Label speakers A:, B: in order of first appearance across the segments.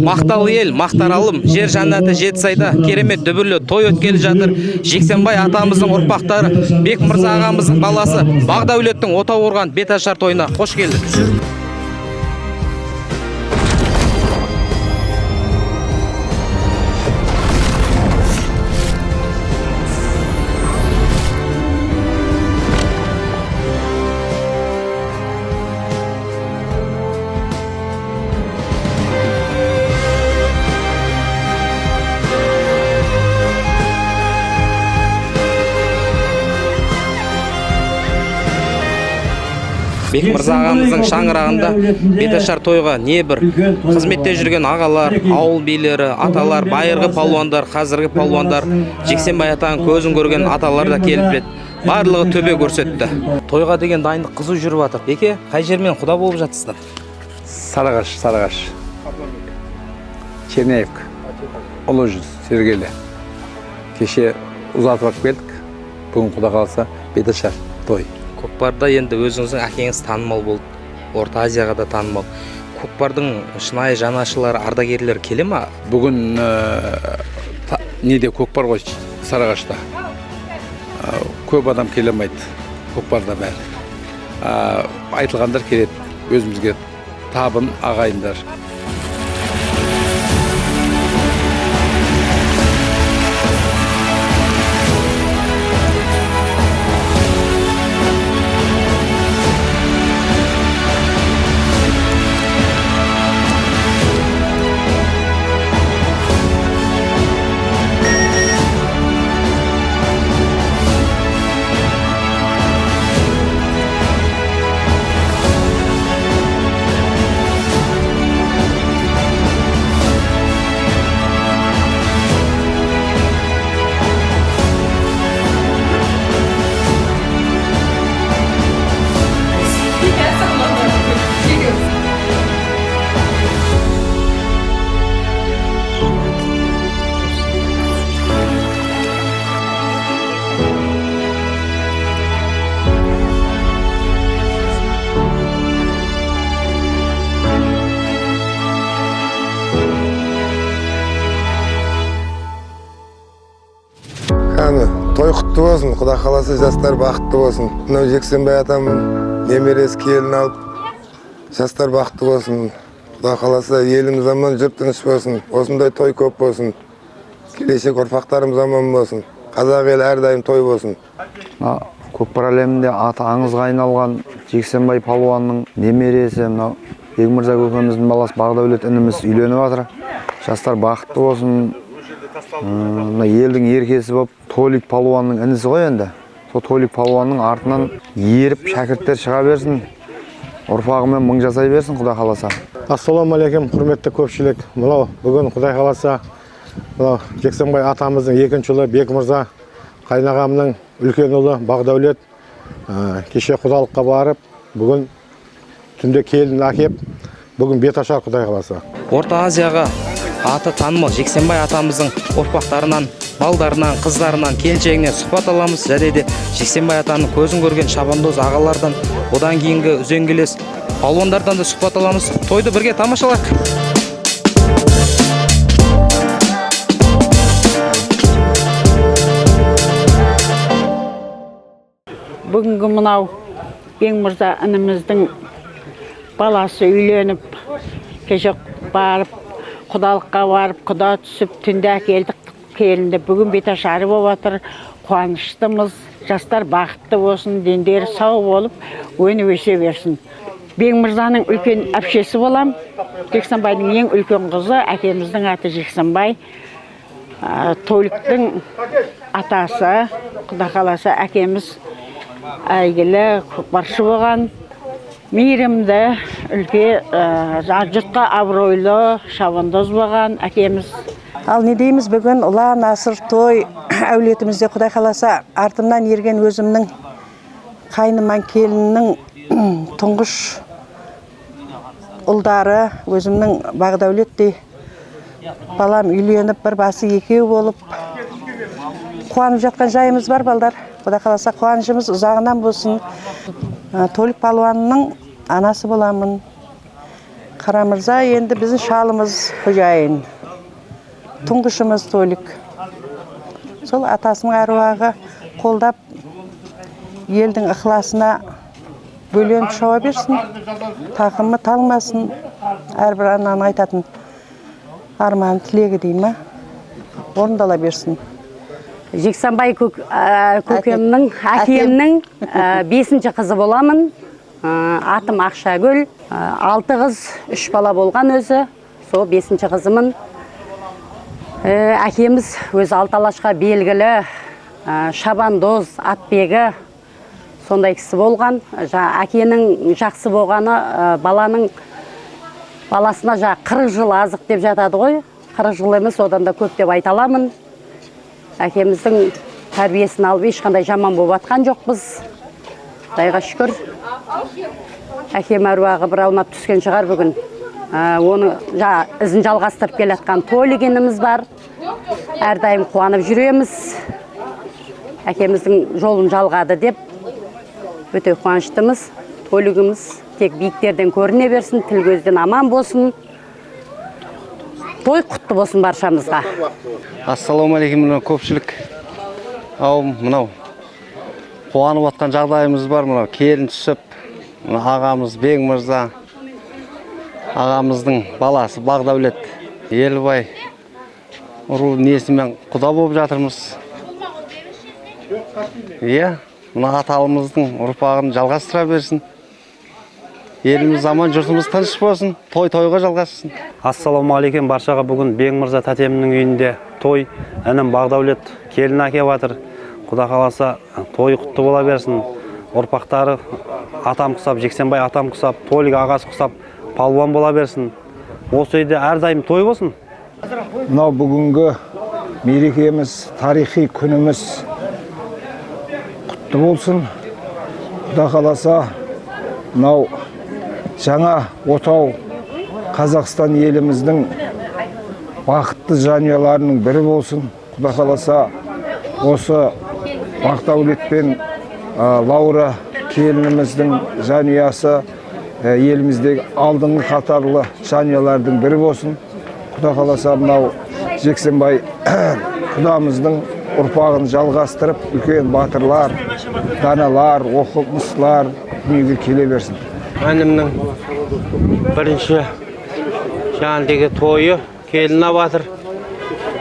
A: Мақтал ел, мақтаралым, жер жаннаты Жетісайда керемет дүбірлі той өткелі жатыр. Жексенбай атамыздың ұрпақтары, Бек Мырза ағамыздың баласы Бағдәулеттің отау орған беташар тойына қош келді. Бек Мырза ағамыздың шаңырағында беташар тойға небір қызметте жүрген ағалар, ауыл билері, аталар, байырғы палуандар, қазіргі палуандар, Жексенбай атаның көзін көрген аталар да келіп еді. Барлығы төбе көрсетті. Тойға деген дайындық қызу жүріп жатыр. Беке, қай жермен құда болып жатсыздар?
B: Сарыағаш. Черняевк. Ұлы жүз, Сергелі. Кеше ұзатып келдік. Бүгін құда қалса беташар той.
A: Көкпарда енді өзіңіздің әкеңіз танымал болды. Орта Азияға да танымал. Көкпардың шынайы жанашылары, ардагерлер келе ма?
B: Бүгін неде көкпар ғой Сарыағашта. Көп адам келемейді көкпарда бәрі. Айтылғандар келеді өзімізге табын ағайындар.
C: Той құтты болсын, Құда қаласа жастар бақытты болсын. Мынау Жексенбай атамның немересі келін алып, жастар бақытты болсын. Құда қаласа еліміз аман, жұрт тыныш болсын. Осындай той көп болсын. Келешек ұрпақтарымыз аман болсын. Қазақ елі әрдайым той болсын.
D: Көкпар әлемінде аты аңызға айналған Жексенбай палуанның немересі, мынау Бек Мырза көкеміздің баласы Бағдәулет ініміз үйленіп жатыр. Жастар бақытты болсын. Елдің еркесі болып, Толик палуанның інісі ғой енді. Сол Толик палуанның артынан еріп шәкірттер шыға берсін. Ұрпағымен мың жасай берсін, Құда қаласа.
E: Ассалаумағалейкум, құрметті көпшілік. Мынау бүгін Құда қаласа, мынау Жексенбай атамыздың екінші ұлы Бек Мырза, қайнағамның үлкен ұлы Бағдәулет кеше құдалыққа барып, бүгін түнде келін әкеп, бүгін беташар Құда қаласа.
A: Орта Азияға аты танымал Жексенбай атамыздың ұрпақтарынан, балдарынан, қыздарынан, келіншегінен сұхбат аламыз. Және де Жексенбай атаның көзін көрген шабандоз ағалардан, одан кейінгі үзеңгілес палуандардан да сұхбат аламыз. Тойды бірге тамашалайық.
F: Бүгінгі мынау Бек Мырза ініміздің баласы үйленіп, кеше барып, құдалыққа барып, құда түсіп, түнде әкелдік келінді. Бүгін беташары болып жатыр, қуаныштымыз. Жастар бақытты болсын, дендері сау болып, өні өсе берсін. Бек Мырзаның үлкен әпшесі болам. Жексенбайдың ең үлкен қызы, әкеміздің аты Жексенбай. Толиктің атасы, Құда қаласа әкеміз әйгілі көкпаршы болған. Мейірімді, үлке, жұртқа абыройлы, шабандоз болған әкеміз.
G: Ал не дейміз, бүгін ұлан асыр той әулетімізде Құдай қаласа артымнан ерген өзімнің қайныман келіннің тұңғыш ұлдары, өзімнің Бағдәулеттей балам үйленіп бір басы екеу болып қуанып жатқан жайымыз бар балдар. Құдай қаласа қуанышымыз ұзағынан болсын. Толик палуанның анасы боламын. Қарамырза енді біздің шалымыз қожайын. Тұңғышымыз Толик. Сол атасының аруағы қолдап елдің ықыласына бөленіп шауа берсін. Тақымы талмасын. Әрбір ананың айтатын арман тілегі дей ма? Орындала берсін.
H: Жексенбай көкемнің, әкемнің 5-ші қызы боламын. Атым Ақшагүл. 6 қыз, 3 бала болған өзі. Сол 5-ші қызымын. Әкеміз өз Алталашқа белгілі шабандоз, атбегі сондай кісі болған. Әкенің жақсы болғаны баласына 40 жыл азық деп жатады ғой. 40 жыл емес, одан да көп деп айта аламын. Әкеміздің тәрбиесін алып ешқандай жаман болып атқан жоқпыз. Құдайға шүкір. Әкем әруағы бір аунап түскен шығар бүгін. Оны ізін жалғастырып келатқан Толигеніміз бар. Әрдайым қуанып жүреміз. Әкеміздің жолын жалғады деп өте қуаныштымыз. Толигіміз тек биіктерден көріне берсін, тіл көзден аман болсын. Той құтты болсын баршамызға.
I: Ассалаумағалейкум, көпшілік. Мынау қуанып отқан жағдайымыз бар. Мынау келін түсіп, ағамыз Бең мырза, ағамыздың баласы Бағдаулет Елбай ұру несімен құда болып жатырмыз. Мына аталымыздың ұрпағын жалғастыра берсін. Еліміз аман, жұртымыз тыныш болсын, той-тойға жалғассын.
J: Ассалаумағалейкум, баршаға бүгін Бең мырза тәтемнің үйінде той, інім Бағдаулет келін әкеп жатыр. Құда қаласа той құтты бола берсін. Ұрпақтары атам құсап, Жексенбай атам құсап, Толик ағасы құсап, палуан бола берсін. Осы үйде әрдайым той болсын.
K: Мынау бүгінгі мерекеміз, тарихи күніміз құтты болсын. Құда қаласа мынау жаңа отау Қазақстан еліміздің бақытты жанұяларының бірі болсын. Құда қаласа осы Бағдаулет пен Лаура келініміздің жанұясы еліміздегі алдыңғы қатарлы жанұялардың бірі болсын. Құда қаласа мынау Жексенбай құдамыздың ұрпағын жалғастырып, үлкен батырлар, даналар, оқымыстылар дүниеге келе берсін.
I: Әнімнің бірінші жаңағы тойы келін батыр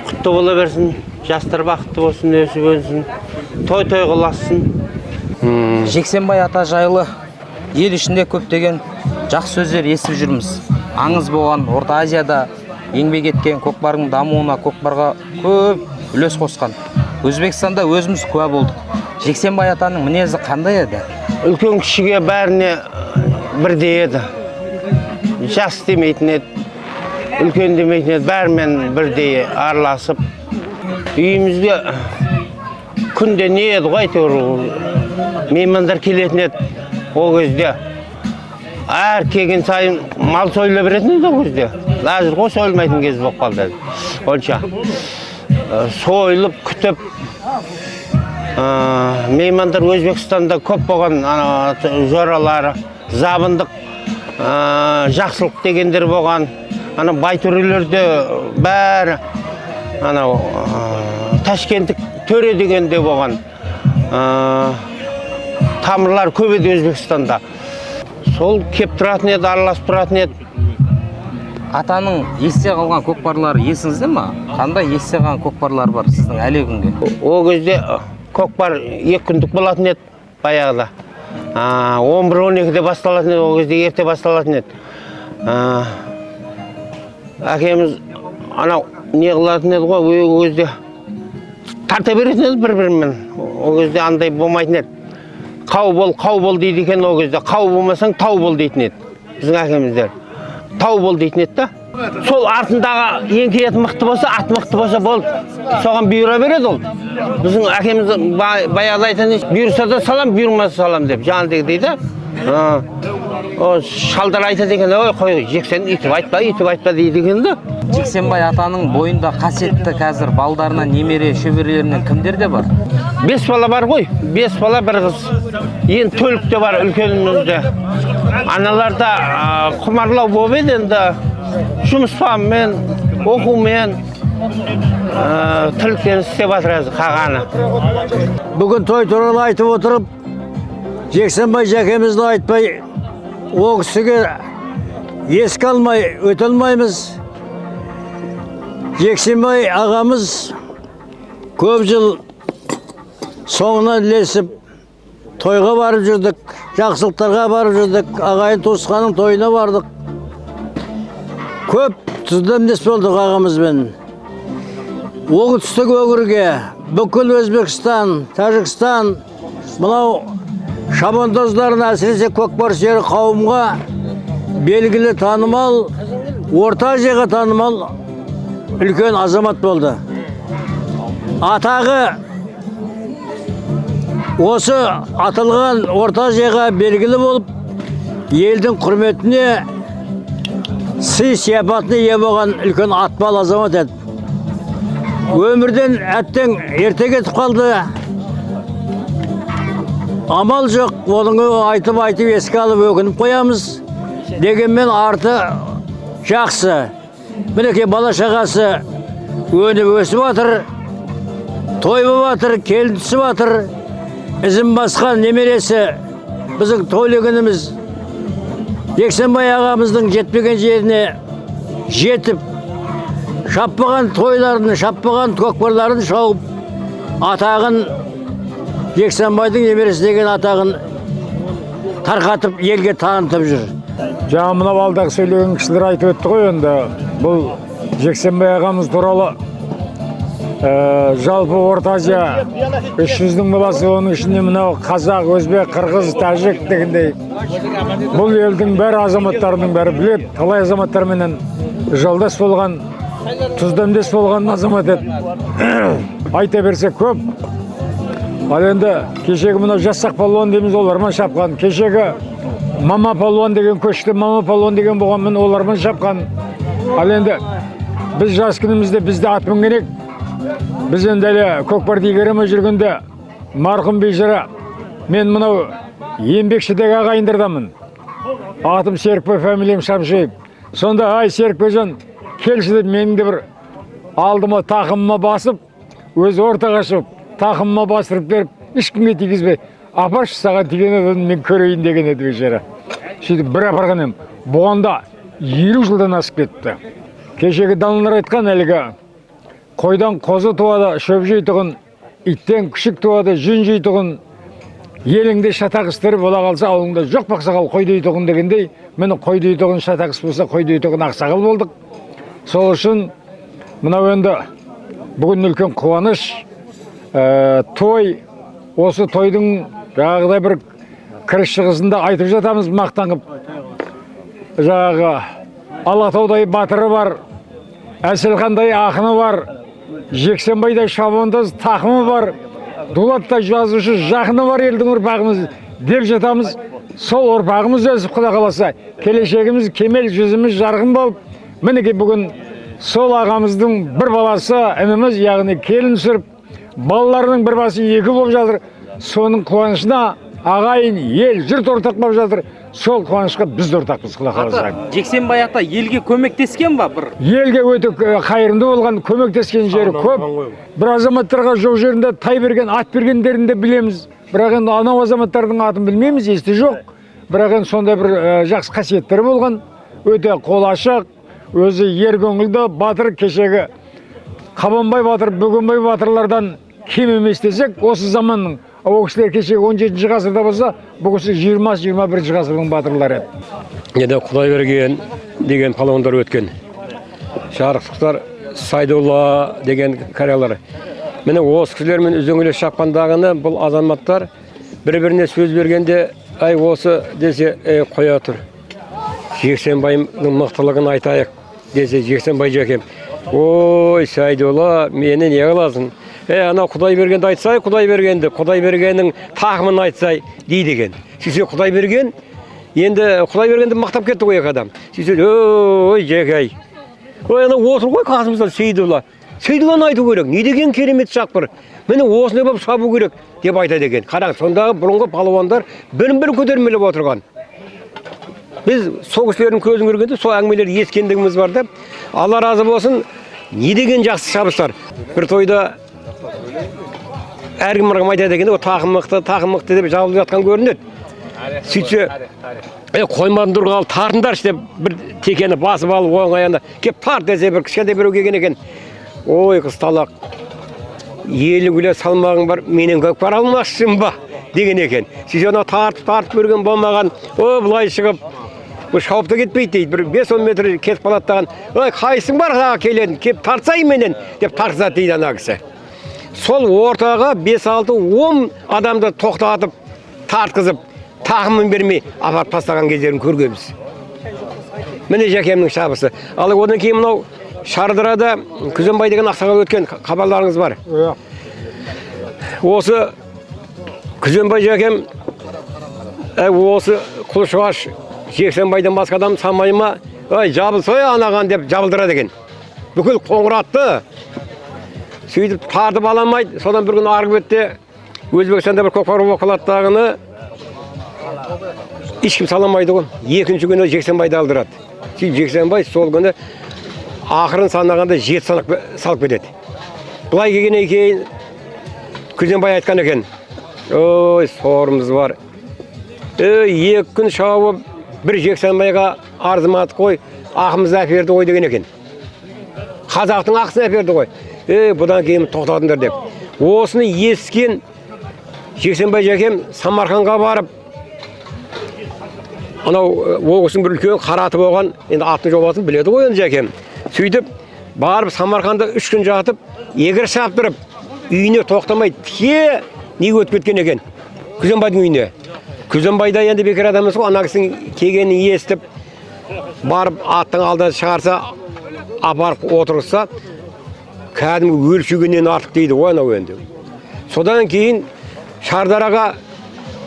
I: құтты бола берсін. Жастар бақытты болсын, өсіп өнсін, той-той қыласын.
A: Жексенбай ата жайлы ел ішінде көптеген жақсы сөздер естіп жүрміз. Аңыз болған Орта Азияда еңбек еткен, көкпардың дамуына көкпарға көп үлес қосқан. Өзбекстанда өзіміз куә болдық. Жексенбай атаның мінезі қандай еді?
I: Үлкен кішіге бәріне бірдей еді. Жас демейтін еді, үлкен демейтін еді, бәрімен бірдей араласып. Үйімізге күнде не еді ғой, меймандар келетін еді. Ол кезде әр келген сайын мал сойыла беретін еді ол кезде. Әзір ғой сойылмайтын кез болып қалды. Онша сойылып, күтіп, меймандар Өзбекстанда көп болған жоралары, забындық, жақсылық дегендер болған. Байтөрелерде бәрі Ташкенттік төре дегенде болған. Тамырлар көп еді Өзбекстанда. Сол кеп тұратын еді, араласып тұратын еді.
A: Атаның есте қалған көкпарлары есіңізде ма? Қандай есте қалған көкпарлар бар сіздің әлі күнге?
I: Ол кезде көкпар 2 күндік болатын еді баяғыда. 11-12-де басталатын еді, ол кезде ерте басталатын еді. Әкеміз анау не қылатын еді ғой, ол кезде тарта беретін еді бір-бірімен. Ол кезде андай болмайтын еді. Қау бол дейді екен ол кезде. Қау болмасаң тау бол дейтін еді. Біздің әкеміздер. Тау бол дейтін еді да. Сол артындағы еңкейет мықты болса, ат мықты болса болды. Соған бұйыра береді ол. Біздің әкеміз баяғыда айтатын бұйырса да салам, бұйырмаса салам деп. Жаңағыдай дейді. Шалдар айтады екен, ой қой, Жексен үйтіп айтпа дейді екен да.
A: Жексенбай атаның бойында қасиетті қазір балдарынан, немере, шөберелерінен кімдер де бар?
I: 5 bala var ғой, 5 bala bir kız. Енді төлікте бар үлкенімізде. Аналарда құмарлау болып еді енді жұмыспанмен, оқумен тірліктерін істеп жатыр қағаны.
L: Бүгін той туралы айтып отырып, Жексенбай жәкемізді айтпай, о кісіге еске алмай өте алмаймыз. Жексенбай ағамыз көп жыл соңынан ілесіп, тойға барып жүрдік, жақсылықтарға барып жүрдік, ағайын туысқанның тойына бардық. Көп тұздамдес болдық ағамызбен. Оңтүстік өңірге, бүкіл Өзбекстан, Тәжікстан, мынау шабандоздарына, әсіресе көкпар сүйер қауымға белгілі танымал, Орта Азияға танымал үлкен азамат болды. Атағы осы атылған Орта Азияға белгілі болып, елдің құрметіне сый сияпатына ие болған үлкен атпал азамат еді. Өмірден әттең ерте кетіп қалды. Амал жоқ, оны айтып еске алып өкініп қоямыз. Дегенмен арты жақсы. Мінекей бала шағасы өніп өсіп жатыр, той болып жатыр, келін түсіп жатыр. Ізін басқан немересі біздің тойлығынымыз Жексенбай ағамыздың жетпеген жеріне жетіп, шаппаған тойларын, шаппаған көкпарларын шауып, атағын Жексенбайдың немересі деген атағын тарқатып, елге танытып жүр.
M: Жаңа мына балдағы сөйлеген кісілер айтып өтті ғой, енді бұл Жексенбай ағамыз туралы жалпы Орта Азия 300-дің баласы, оның ішінде мынау қазақ, өзбек, қырғыз, тәжік дегендей. Бұл елдің бәрі азаматтарының бәрі біледі, талай азаматтарменен жолдас болған, тұздамдес болған азамат еді. Айта берсе көп. Ал енді кешегі мынау жасақ палуан дейміз, олармен шапқан. Кешегі мама палуан деген көшті, мама палуан деген болғанмен олармен шапқан. Ал енді біз жас күнімізде бізді ат мінгенек. Біз енді көкпар игереме жүргенде марқұм бейшара, мен мынау еңбекшідегі ағайындардамын. Атым Серікбай, фамилиям Шамшиев. Сонда ай Серікбайжан келші деп менің де бір алдыма тақымыма басып, өзі ортаға шығып, тақымыма бастырып беріп, ешкімге тигізбей, апаршы саған тиген едім мен көрейін деген еді бейшара. Сөйтіп бір апарған едім. Бұғанда 50 жылдан асып кетті. Кешегі даналар айтқан әлгі қойдан қозы туады, шөп жейтұғын, иттен күшік туады, жүн жейтұғын, еліңде шатақ істері бола қалса, ауылыңда жоқ бақсақал қой дейтұғын дегендей, мені қой дейтұғын шатақ іс болса, қой дейтұғын ақсақал болдық. Сол үшін мынау енді бүгін үлкен қуаныш, той, осы тойдың жаңағыдай бір кіріс шығысында айтып жатамыз мақтанып. Жаңағы Алатаудай батыры бар, Әселхандай ақыны бар, Жексенбайдай шабандоз тақымы бар, Дулаттай жазушы жақыны бар елдің ұрпағымыз деп жатамыз. Сол ұрпағымыз өсіп құда қаласа, келешегіміз кемел, жүзіміз жарқын болып, мінекей бүгін сол ағамыздың бір баласы ініміз, яғни келін сүріп, балаларының бір басы 2 болып жатыр. Соның қуанышына ағайын, ел, жұрт ортақ болып жатыр. Сол қуанышқа біз де ортақпыз, құда қаласа.
A: Жексенбай ата елге көмектескен ба бір?
M: Елге өте қайырымды болған, көмектескен жері көп. Бір азаматтарға жоқ жерінде тай берген, ат бергендерін де білеміз. Бірақ енді анау азаматтардың атын білмейміз, есте жоқ. Бірақ енді сондай бір жақсы қасиеттері болған, өте қол ашық, өзі ер көңілді, батыр. Кешегі Қабанбай батыр, Бөгенбай батырлардан кем емес десек, осы заманның. Ол кісілер кешегі 17 ғасырда болса, бұл кісі 20-21 ғасырдың батырлары еді.
N: Енді Құдайберген деген палуандар өткен. Жарықтықтар Сайдолла деген кариялар. Міне осы кісілермен үзеңгілес шапқандағыны бұл азаматтар бір-біріне сөз бергенде, ай осы десе қоя тұр. Жексенбайдың мықтылығын айтайық десе, Жексенбай жәкем. Ой, Сайдолла, мені не қыласың? Ана Құдайбергенді айтсай, Құдайбергеннің тақымын айтсай дейді екен. Сөйтсе Құдайберген, енді Құдайбергенді мақтап кетті ғой адам. Сөйтсе, ой, жәкей. Ой, ана отыр ғой қасымызда Сейдолла. сөйдігін айту керек. Не деген керемет шақпыр. Міне осыны болып шабу керек деп айтады екен. Қараң, сондағы бұрынғы палуандар бірін-бірін көтермелеп отырған. Біз сол кісілердің көзін көргенде сол әңгімелер ескендігіміз бар деп, Алла разы болсын, не деген жақсы шабыстар. Бір тойда әркім айтады екен, тақым мықты деп жабылып жатқан көрінеді. Сөйтсе, қоймадың тұрғалы тартындаршы деп бір текені басып алып оң аяғында кеп тарт десе бір кішкентай біреу келген екен. Ой, қыз талақ, елі күле салмағың бар, менен көк пара алмақшысың ба деген екен. Сөйтсе оны тартып көрген болмаған, былай шығып, шауып та кетпейді дейді. Бір 5-10 метр кетіп қалаттаған, ой, қайсың бар ғаға келетін, кеп тартсай менен деп тартсады дейді ана кісі. Сол ортаға 5-6-10 адамды тоқтатып, тартқызып, тағымын бермей апарып тастаған кездерін көргенбіз. Міне Жәкемнің шабысы. Ал одан кейін мынау Шардырада Күзембай деген ақсақал өткен хабарларыңыз бар. Осы Күзембай Жәкем осы Құлшығаш Жексенбайдан басқа адам самай ма, жабылсой анаған деп жабылдырады екен. Бүкіл қоңыратты сөйтіп тартып аламайды. Содан бір күн арғы бетте Өзбекстанда бір көкпар болып қалаттағыны ешкім саламайды ғой. Екінші күні Жексенбайды алдырады. Жексенбай сол күні ақырын санағанда 7 салып кетеді. Бұлай келгеннен кейін Күзембай айтқан екен, ой, сорымыз бар. 2 күн шауып бір Жексенбайға арзымады қой, ақымызды әперді ғой деген екен. Қазақтың ақысын әперді ғой. Бұдан кейін тоқтадыңдар деп. Осыны ескен Жексенбай Жәкем Самарқанға барып, анау оғысын бір үлкен қараты болған, енді аттың жобасын біледі ғой енді Жәкем. Сөйтіп, барып Самарқанда 3 күн жатып, егір шаптырып, үйіне тоқтамай, не өтіп кеткен екен. Күзембайдың үйіне. Күзембайда енді бекер адамыз ғой, ана кісінің келгенін естіп, барып аттың алдынан шығарса, апарып отырса, кәдімгі өлшігеннен артық дейді ғой анау енді. Содан кейін Шардараға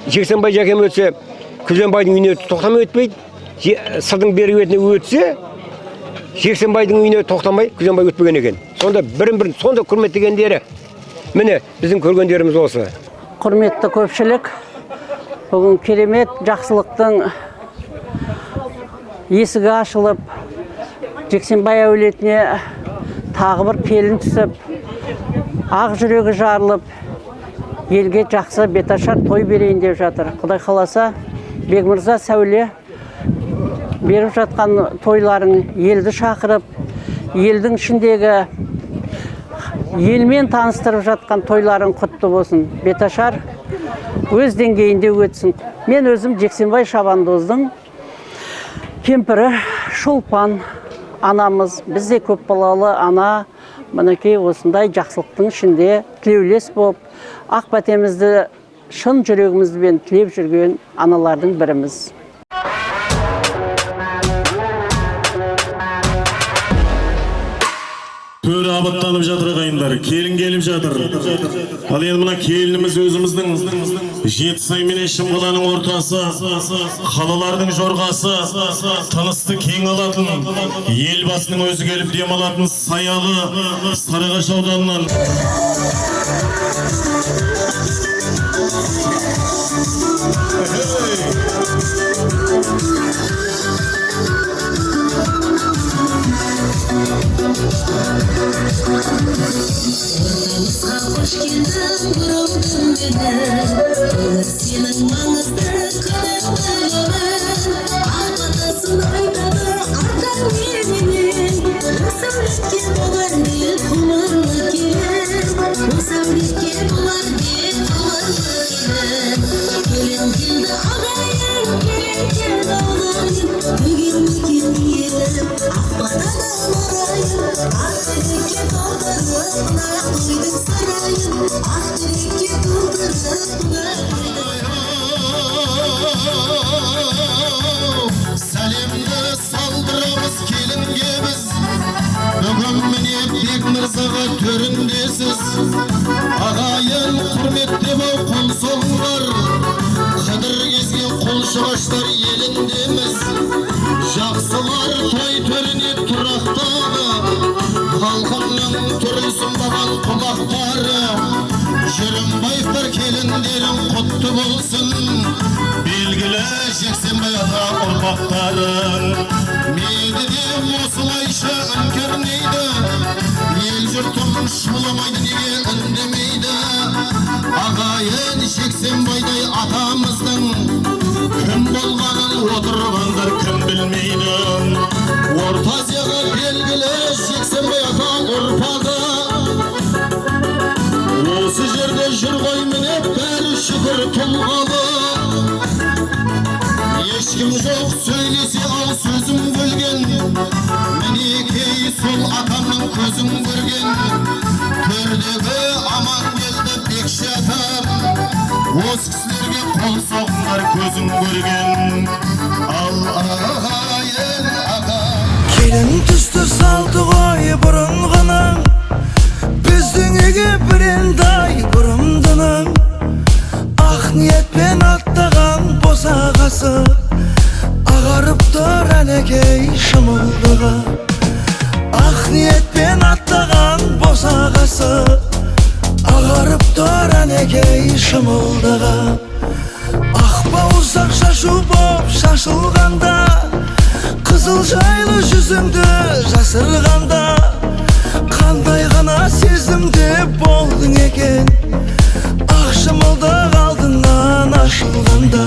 N: Жексенбай Жәкем өтсе, Күзембайдың үйіне тоқтамай өтпейді. Сырдың бері өтіне өтсе, Жексенбайдың үйіне тоқтамай Күзембай өтпеген екен. Сонда бірін-бірін сонда құрметтегендері. Міне біздің көргендеріміз осы.
F: Құрметті көпшілік, бүгін керемет жақсылықтың есігі ашылып, Жексенбай әулетіне тағы бір келін түсіп, ақ жүрегі жарылып, елге жақсы беташар той берейін деп жатыр. Құдай қаласа, Бекмырза Сәуле беріп жатқан тойларын елді шақырып, елдің ішіндегі елмен таныстырып жатқан тойларын құтты болсын. Беташар өз деңгейінде өтсін. Мен өзім Жексенбай Шабандоздың кемпірі Шолпан анамыз. Бізде көп балалы ана, мінекей осындай жақсылықтың ішінде тілеулес болып, ақ бәтемізді шын жүрегімізбен тілеп жүрген аналардың біріміз.
O: Төр абаттанып жатыр ағайындар, келін келіп жатыр. Ал енді мына келініміз өзіміздің Жетісай менен Шымқаланың ортасы, қалалардың жорғасы, тынысты кең алатын, елбасының өзі келіп демалатын Саялы Сарыағаш ауданынан.
P: Hoş geldin buramdan beri, senin mağızda kanatlarımın, armadasın aydadı arkan yerinin, musavlikке bolar deyip kumarlı kelin, musavlikке bolar deyip kumarlı kelin, kelin keldi ağayın, kelin keldi ağayın, bugün mükün yerim, akbadadan orayın, akbadadan
O: Сәлемді салдырамыз келінге біз, бүгін міне Бекмырзаға төріндесіз. Ағайын құрметте бау қол соғыңдар, қыдыр кезген Құлшығаштар еліндеміз. Жақсылар той төріне тұрақтағы, халқымның түрі ұрпақтарың медеден осылайша үңгермейді ел жұртым шуламайды неге үндемейді ағайын жексенбайдай атамыздың кім болғанын отырғандар кім білмейді орта азияға белгілі жексенбай ата ұрпағы осы жерде жүр ғой міне бәрі шүкір тұлғалы ешкім жоқ сөйлесе ал сөзім бөлген мінекей сол атамның көзін көрген төрдегі аман келді бекші атам осы кісілерге қол соғыңдар көзін көрген ал ағайын атам
Q: келін түсті салды ғой бұрынғының біздің үйге бірендай бұрымдының ақ ниетпен аттаған босағасы ағарып тұр әнекей шымылдығы ақ ниетпен аттаған босағасы ағарып тұр әнекей шымылдығы ақ бауырсақ шашу боп шашылғанда қызыл жайлы жүзіңді жасырғанда қандай ғана сезімде болдың екен ақ шымылдық алдынан ашылғанда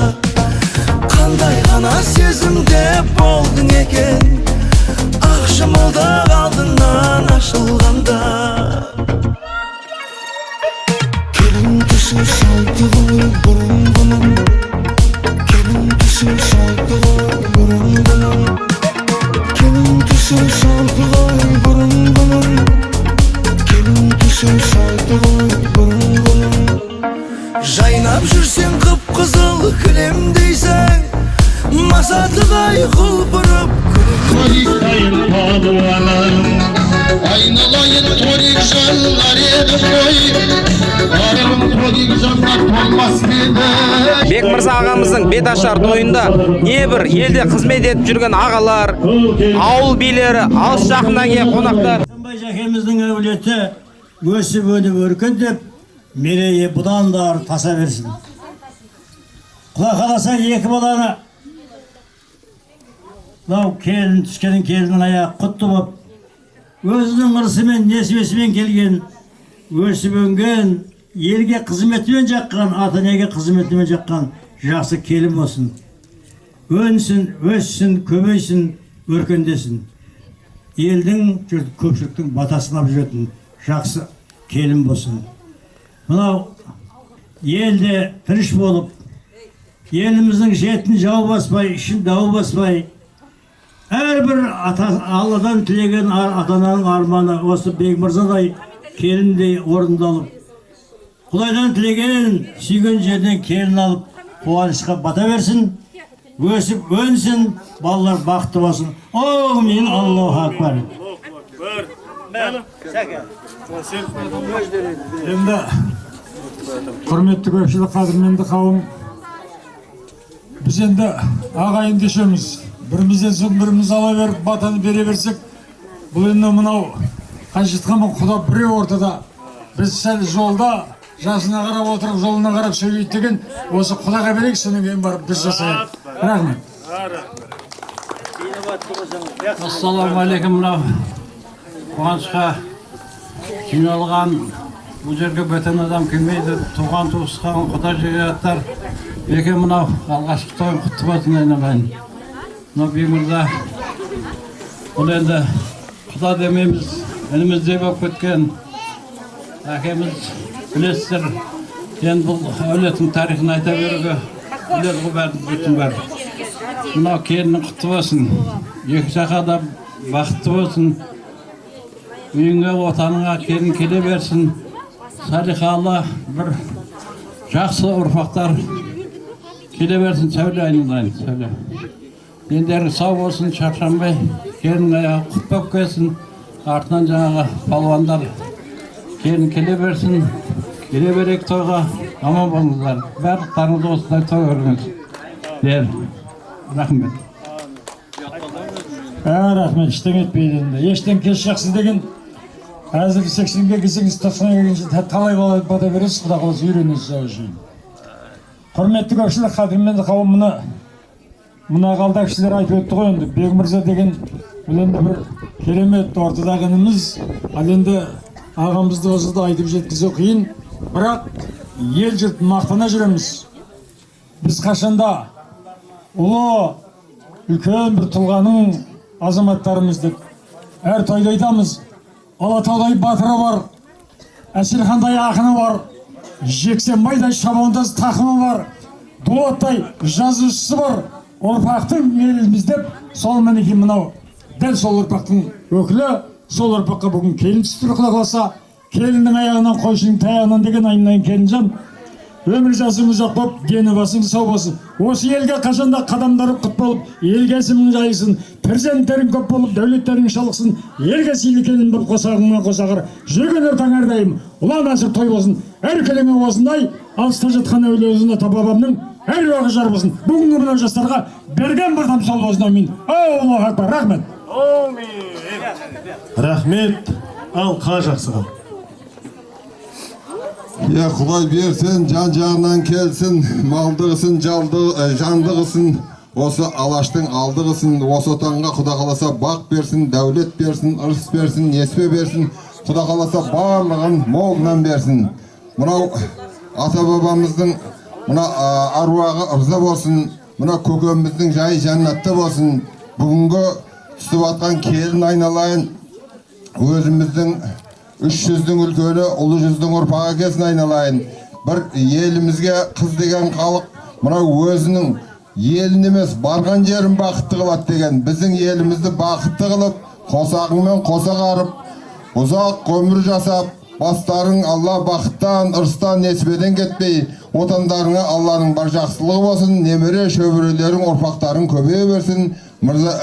Q: қандай ғана сезімде болдың екен ақ шымылдық алдынан ашылғанда келін түсі салды ғой бұрынғының келін түсі салды ғой бұрынғының келін түсі салды ғой бұрынғының келін түсі салды ғой бұрынғының жайнап жүрсең қып-қызыл кілемдейсің масатығай құлпырып
O: Торикайын палуаным айналайын торик жанлар еді ғой арым торик жанға толмас еді
A: Бекмырза ағамыздың беташар тойында небір елде қызмет етіп жүрген ағалар, ауыл билері, алыс жақыннан келген қонақтар.
R: Жексенбай жәкеміздің әулеті өсіп өніп өркендеп, мерейі бұдан да ары таса берсін. Құда қаласа екі баланы мынау келін түскенін келіннің аяғы құтты боп, өзінің ырысымен, несібесімен келген, өсіп өнген, елге қызметімен жаққан, ата-енеге қызметімен жаққан жақсы келін болсын. Өнсін, өссін, көбейсін, өркендесін. Елдің, көпшіліктің батасын алып жүретін жақсы келін болсын. Мынау елде тыныш болып, еліміздің жетін жау баспай, ішін дау баспай, әрбір Алладан тілеген ата-ананың арманы осы Бекмырзадай келіндей орындалып, Құдайдан тілеген сүйген жерден келін алып, қуанышқа бата берсін, өсіп өнсін, балалар бақытты болсын. Амин, Аллаху акбар.
M: Енді құрметті көпшілік қадірменді қауым, біз енді ағайын дешеміз. Бірімізден соң біріміз ала беріп, батаны бере берсек, бұл енді мынау қаншытқанмен құда біреу ортада. Біз сәл жолда жасына қарап отырып, жолына қарап сөйлейді деген, осы құдаға берейік, содан кейін барып біз жасайық. Рахмет.
R: Ассалаумағалейкум. Мынау қуанышқа жиналған бұл жерге бөтен адам келмейді, туған туысқан құда жегаттар екен. Мынау алғашқы тойын құтты болсын айналайын. Мынау Бекмырза бұл енді құда демейміз, ініміздей болып кеткен әкеміз, білесіздер. Енді бұл әулеттің тарихын айта беруге біледі ғой бәрін бәрі. Мынау келінің құтты болсын, екі жаққа да бақытты болсын, үйіңе, отаныңа келін келе берсін, салиқалы бір жақсы ұрпақтар келе берсін. Сәуле айналайын, сәуле. Ендері сау болсын, шаршанбай, келін аяғы құт болып келсін, артынан жаңағы палуандар келін келе берсін, келе берек тойға, аман болыңыздар. Барлықтарыңыз осындай той көріңіз. Рахмет.
M: Рахмет, іштен етпейді енді. Ештен кеш жақсы деген, әзір 80-ге келсеңіз, 90-ға келгенше талай бата бересіз, құда қаласа үйренесіз жау үшін. Құрметті көпшілік қадірменді қауым, мұны мына қалда кісілер айтып өтті ғой, енді Бек Мырза деген бұл енді бір керемет ортадағы ініміз. Ал енді ағамызды осы да айтып жеткізу қиын, бірақ ел жұрт мақтана жүреміз. Біз қашанда ұлы үлкен бір тұлғаның азаматтарымыз деп әр тойда айтамыз. Алатаудай батыры бар, Әселхандай ақыны бар, Жексенбайдай шабандоз тақымы бар, Дулаттай жазушысы бар. Ұрпақтың еліміз деп, сол мінекей мынау дәл сол ұрпақтың өкілі, сол ұрпаққа бүгін келін түстір құда қаласа, келіннің аяғынан қойшының таяғынан деген айнайын келінжан. Өмір жасыңыз ұзақ болып, дені басыңыз сау болсын. Осы елге қашанда қадамдары құт болып, елге ісімің жайылсын, перзенттерің көп болып, дәулеттерің шалықсын, елге сыйлы келін болып қосағыңмен қосағыр, жүрген ортаң әрдайым ұлан асыр той болсын. Әр келеңе осындай, алыста жатқан әулие өзіне бабамның әр уақыт жар болсын. Бүгінгі мынау жастарға берген бір тамсал болсын. Амин. Аллаху акбар. Рахмет.
O: Рахмет. Ал қа жақсы қал.
C: Я Құдай берсін, жан жағынан келсін, малдығысын, жандығысын, осы алаштың алдығысын, осы отанға Құда қаласа бақ берсін, дәулет берсін, ырыс берсін, еспе берсін, Құда қаласа барлығын молынан берсін. Мынау ата бабамыздың мына аруағы ырза болсын, мына көкеміздің жайы жәннатта болсын. Бүгінгі түсіп атқан келін айналайын, өзіміздің 300-дің үлкені, ұлы жүздің ұрпағы келсін айналайын. Бір елімізге қыз деген халық, мынау өзінің елін емес, барған жерін бақытты қылады деген. Біздің елімізді бақытты қылып, қосағыңмен қоса қарып, ұзақ өмір жасап, бастарың Алла бақыттан, ырыстан, несібеден кетпей, отандарыңа Алланың бар жақсылығы болсын, немере шөбірелерің, ұрпақтарың көбейе берсін. Мырза,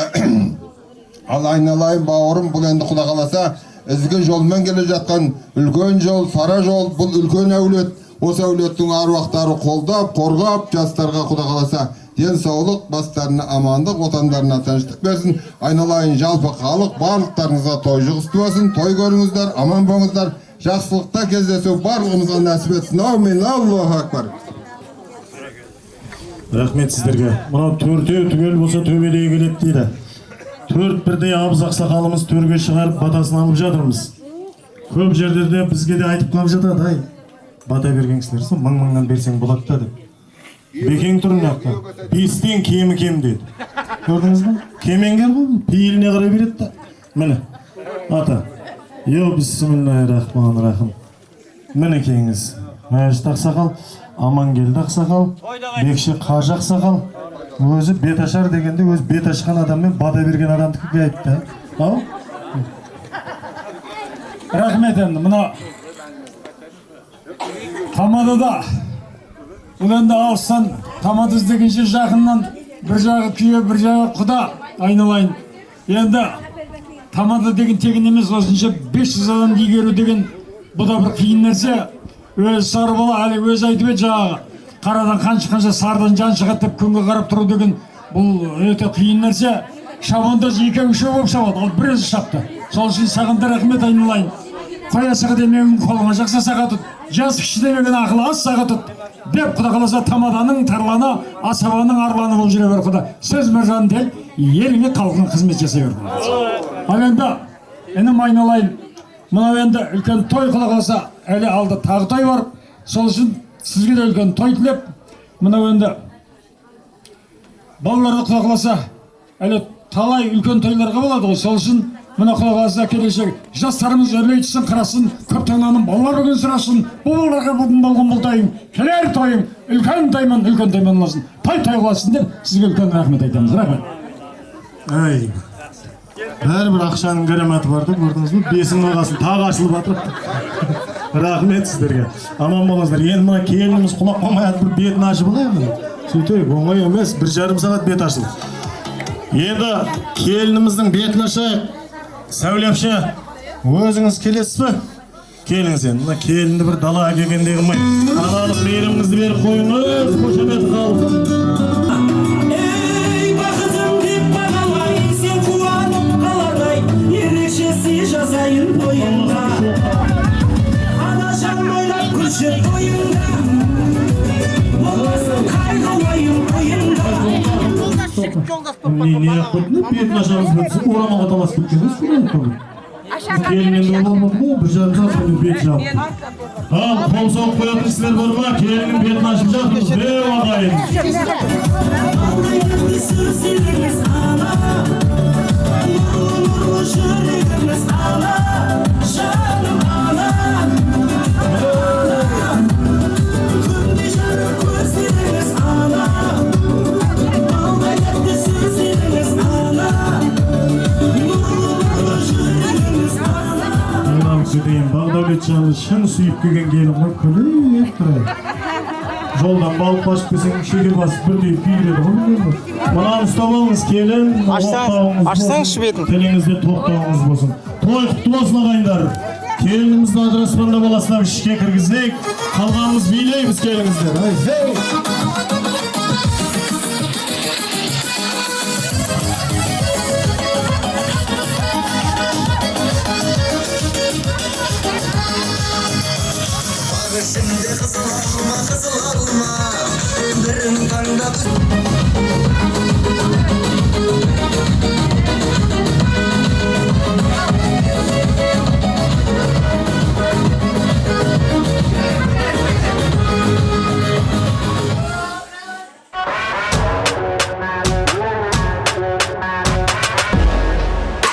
C: ал айналайын бауырым, бұл енді Құда қаласа ізгі жолмен келе жатқан үлкен жол, сара жол, бұл үлкен әулет. Осы әулеттің аруақтары қолдап, қорғап, жастарға Құда қаласа денсаулық, бастарына амандық, отандарына тыныштық берсін. Айналайын жалпы халық, барлықтарыңызға той жұғысты болсын, той көріңіздер, аман болыңыздар, жақсылықта кездесу барлығымызға нәсіп етсін. Амин. Аллаху акбар.
O: Рахмет сіздерге. Мынау төртеу түгел болса төбедей келеді дейді. Төрт бірдей абыз ақсақалымыз төрге шығарып батасын алып жатырмыз. Көп жерлерде бізге де айтып қалып жатады, ай, бата берген кісілерсің, мың-мыңнан берсең болады да деп. Бекең тұрын жақта, 5-тен кемі кем дейді. Көрдіңіз бе? Кемеңгер бұл, пейіліне қарай береді да. Міне, ата, бисмиллахир-рахманир-рахим. Міне кеңіз, Мәжит ақсақал, Амангелді ақсақал, Бекші Қажы ақсақал. Өзі бет ашар дегенде, өзі бет ашқан адаммен бата берген адамдікі айтты. Ау?
M: Рахмет енді, мына Тамадада, бұл енді алыстан тамады іздегенше жақыннан бір жағы күйе, бір жағы құда айналайын. Енді тамады деген тегін емес, осынша 500 адам игеру деген бұл да бір қиын нәрсе. Өзі сары бала, әлі өзі айтып еді жағы. Қарадан қанша сардан жан шығады деп күнге қарап тұру деген бұл өте қиын нәрсе. Шабандоз екеу-үшеу болып шабады, ал бір өзі шапты. Сол үшін саған да рахмет айналайын. Қоясығы демеген қолыңа жақса саға тұт, жас кіші демеген ақылы аз саға тұт деп Құда қаласа тамаданың тарланы, асабаның арланы болып жүре бер Құда. Сөз мәржан дел, еліңе халқыңа қызмет жасай бер Құда. Ал енді інім айналайын, мынау енді үлкен той Құда қаласа әлі алды тағы той бар. Сол үшін сізге де үлкен той тілеп, мынау енді балаларды Құда қаласа әлі талай үлкен тойларға болады ғой. Сол үшін мына Құда қаласа келешек жастарымыз өрлей түссін, қарасын, көп таңнанын балалар бүгін сұрасын. Бұл балаларға бүгін болған бұл тойың, келер тойың, үлкен тоймен оласын, той қыласын деп сізге үлкен рахмет айтамыз. Рахмет.
O: Ай, бәрібір ақшаның кереметі барды, көрдіңіз бе? Бесің ағасын тағы ашылып атырып. Рахмет сіздерге. Аман болыңыздар. Енді мына келініміз құлап қалмай бір бетін ашып алайық. Сөйтейік, оңай емес, 1,5 сағат бет ашылды. Енді келініміздің бетін ашайық. Сәулепші, өзіңіз келесіз бе? Келіңіз енді. Мына келінді бір далаға келгенде қылмай. Аналық мейіріміңізді беріп қойыңыз, қошемет қалып.
P: Ей бақытым деп бағалай, сен қуанып қалардай, ерекше сый жасайын тойыңда. Анашан ойлап күлші тойыңда, болмасын қайғы ойым ойыңда.
O: Ne yaptın? Bir yaşamız bitsin, orama katamaz bitkiniz. Kelinin olmadı mı? Bir jarda seni bekliyorum. Ha, kol soğuk koyatın sizler var mı? Kelinin betini açmayacaksınız. Ne vakayın? Bağdavletcan'ı şın suyup kegen gelin var, köle ettirey. Joldan balık basıp keseng şeker basıp bir deyip bildiredi, onu geldi. Bana ustavağınız kelin,
A: Açsаңызшы бетін.
O: Telinizde toktağınız bolsun. Toy kutlu olsun ağayınlar. Kelinimizin adresmanına balasına bir şike kirgizdik. Kalganımız biyleyimiz kelinizden. Hey!
Q: Şimdi kızıl alma, birin kanda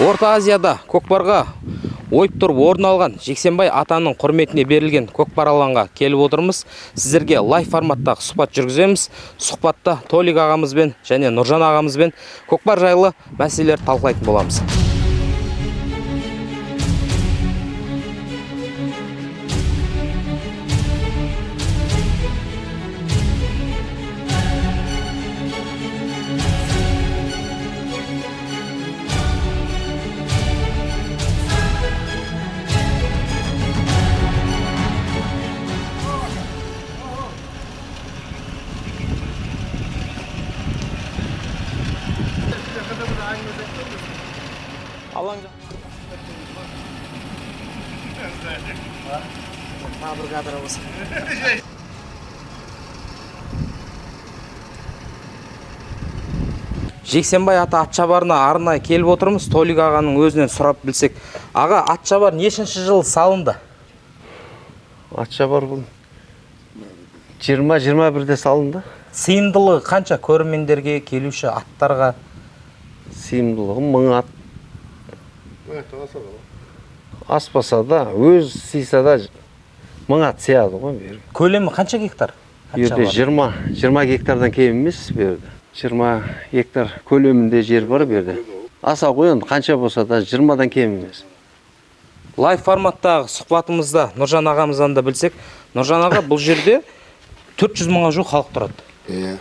A: Орта Азияда көкпарға ойып тұрып орын алған Жексенбай атаның құрметіне берілген көкпар алаңға келіп отырмыз. Сіздерге лайв форматтағы сұхбат жүргіземіз. Сұхбатта Толик ағамызбен және Нұржан ағамызбен көкпар жайлы мәселелер талқылайтын боламыз. Жексенбай ата атшабарына арнайы келіп отырмыз. Толик ағаның өзінен сұрап білсек. Аға, атшабар нешінші жыл салынды?
I: Атшабар бұл 20-21-де салынды.
A: Сыйымдылығы қанша көрермендерге, келуші аттарға?
I: Сыйымдылығы 1000 ат. Аспаса да, өз сыйса да 1000 ат сияды ғой.
A: Көлемі қанша гектар?
I: Берде 20 гектардан кем емес берді. 20 гектар көлемінде жер бар берді. Аса қойын қанша болса да 20-дан кем емес.
A: Лайв форматтағы сұхбатымызда Нұржан ағамыздан да білсек, Нұржан аға бұл жерде 400 мыңға жуық халық тұрады.
C: Иә.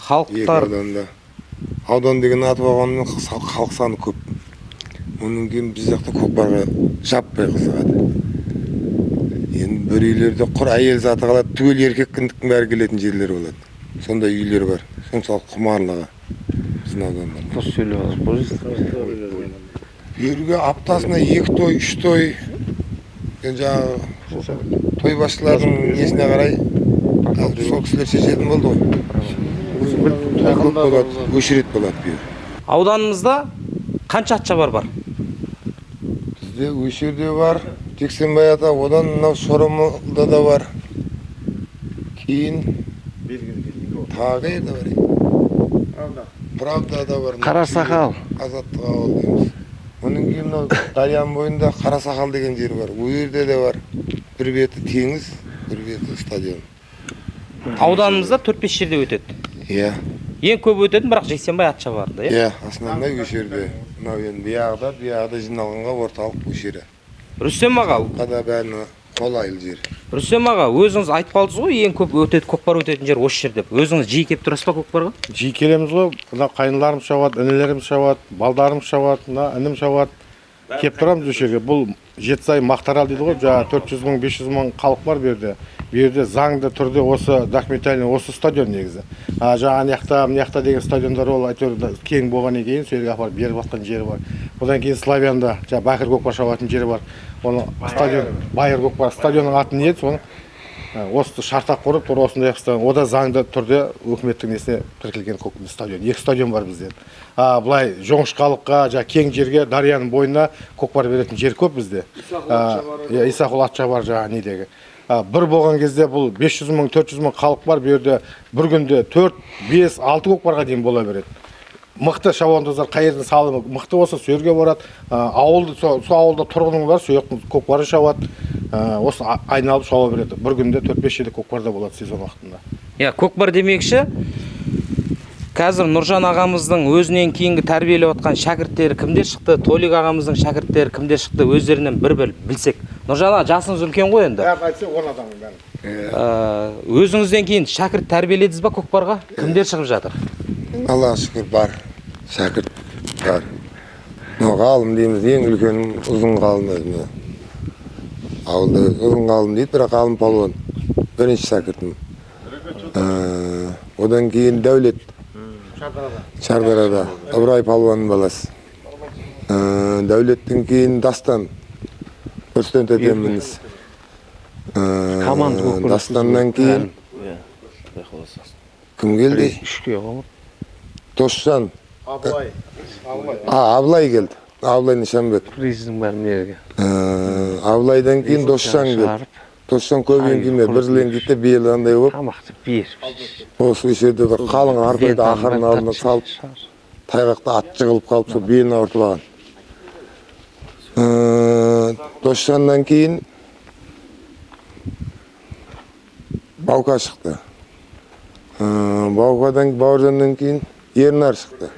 A: Халықтар
C: аудан деген аты болғанымен халық саны көп. Оның кейін біз жақта көкпарға жаппай қызығады. Енді бір үйлерде құр әйел заты қалады, түгел еркек кіндіктің бәрі келетін жерлер болады. Сондай үйлер бар. Соншалық құмарлығы біздің ауданда.
I: Дұрыс сөйлеп
C: Үйірге аптасына 2 той, 3 той. Жаңағы той басшылардың несіне қарай сол кісілер шешетін болды ғой. Той көп болады, өшірет болады бүйір.
A: Ауданымызда қанша атшабар бар?
C: Бізде өшерде бар, Жексенбай ата, одан мынау Сорымылда да бар. Кейін тағы да бар. Правда да бар.
I: Қарасақал.
C: Азаттық ауыл дейміз. Оның кейін мынау Дарияның бойында Қарасақал деген жер бар. Ол жерде де бар. Бір беті теңіз, бір беті стадион.
A: Ауданымызда 4-5 жерде өтеді.
C: Иә.
A: Ең көп өтетін, бірақ Жексенбай атшабарда,
C: иә? Иә, основной өшерде. Мынау енді бияғда жиналғанға орталық өшері.
A: Рүстем аға,
C: қада бәріне қолайлы жер.
A: Рүстем аға, өзіңіз айтып қалдыңыз ғой, ең көп өтеді, көкпар өтетін жер осы жер деп. Өзіңіз жиі келіп тұрасыз ба көкпарға?
E: Жиі келеміз ғой. Мына қайныларымыз шабады, інілеріміз шабады, балдарымыз шабады, мына інім шабады. Кеп тұрамыз осы жерге. Бұл Жетісай Мақтарал дейді ғой. Жаңа 400 мың, 500 мың халық бар берді. Берді заңды түрде осы документальный осы стадион негізі. Жаңа мына деген стадиондар ол әйтеуір кең болғаннан кейін сол жерге апарып беріп жатқан жері бар. Одан кейін Славянда жаңа Байқыр көкпар шабатын жері бар. Оны стадион Байыр көкпар стадионның аты не еді? Соны осы шартақ құрып тура осындай стадион. Ода заңды түрде өкіметтің несіне тіркелген көкмес стадион. 2 стадион бар бізде. Былай жоңышқалыққа, кең жерге, дарияның бойына көкпар беретін жер көп бізде. Исақұл Атшабар жаңағы недегі. Бір болған кезде бұл 500 мың, 400 мың халық бар. Бұл жерде бір күнде 4, 5, 6 көкпарға дейін бола береді. Мықты шабандоздар қай жерден салымы мықты болса сол жерге барады. Ауылды сол ауылда тұрғының бар, сол көкпары шабады. Осы айналып шауа береді. Бір күнде 4-5 жерде көкпарда болады сезон уақытында.
A: Көкпар демекші, қазір Нұржан ағамыздың өзінен кейінгі тәрбиелеп отқан шәкірттері кімдер шықты, Толик ағамыздың шәкірттері кімдер шықты, өздерінен бір білсек. Нұржан аға, жасыңыз үлкен ғой енді.
E: Айтса 10 адамның бәрі.
A: Өзіңізден кейін шәкірт тәрбиеледіңіз ба көкпарға? Кімдер шығып жатыр?
C: Аллаға шүкір бар, шәкірт бар. Ғалым дейміз, ең үлкен ұзын ғалым өзіме. Ауылда ұзын ғалым дейді, бірақ ғалым палуан. Бірінші шәкіртім. Одан кейін Дәулет. Шардарада. Ыбырай палуанның баласы. Дәулеттен кейін Дастан. Көрстен тәтеміміз. Дастаннан кейін кім келді? Досжан. Абылай келді. Абылай Нишанбек.
B: Президент бәрін ерге.
C: Абылайдан кейін Досжан келді. Досжан көбейін келмеді. Бір жылен кетті, бейілі андай болып.
B: Тамақты бер.
C: Осы үшерде бір қалың арпайды ақырын алдына салып, тайғақта ат жығылып қалып, сол бейілін ауыртып алған. Досжаннан кейін Баука шықты. Бауыржаннан кейін Ернар шықты.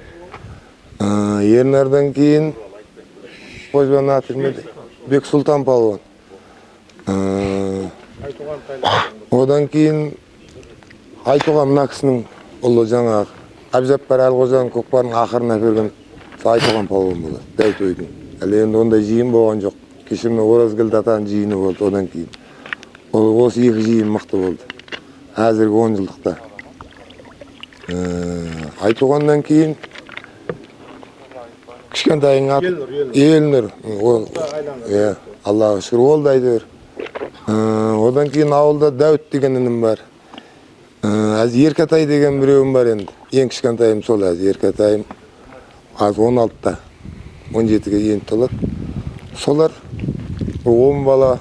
C: Ернардан кейін Қожбан атырмеді. Бек Сұлтан палуан. Одан кейін Айтуған мына кісінің ұлы жаңағы Әбжаппар Әлғожаның көкпарын ақырына берген Айтуған палуан болды. Дәут ойдың. Әлі енді ондай жиын болған жоқ. Кешімде Оразгелді атаның жиыны болды одан кейін. Осы екі жиын мықты болды. Әзіргі 10 жылдықта. Айтуғаннан кейін кішкентайың аты Елнұр. Аллаға шүкір ол да айтыр. Одан кейін ауылда Дәут деген інім бар. Еркетай деген біреуім бар енді. Ең кішкентайым сол Еркетайым. Az 16-та. 17-ге енді толады. Солар 10 бала.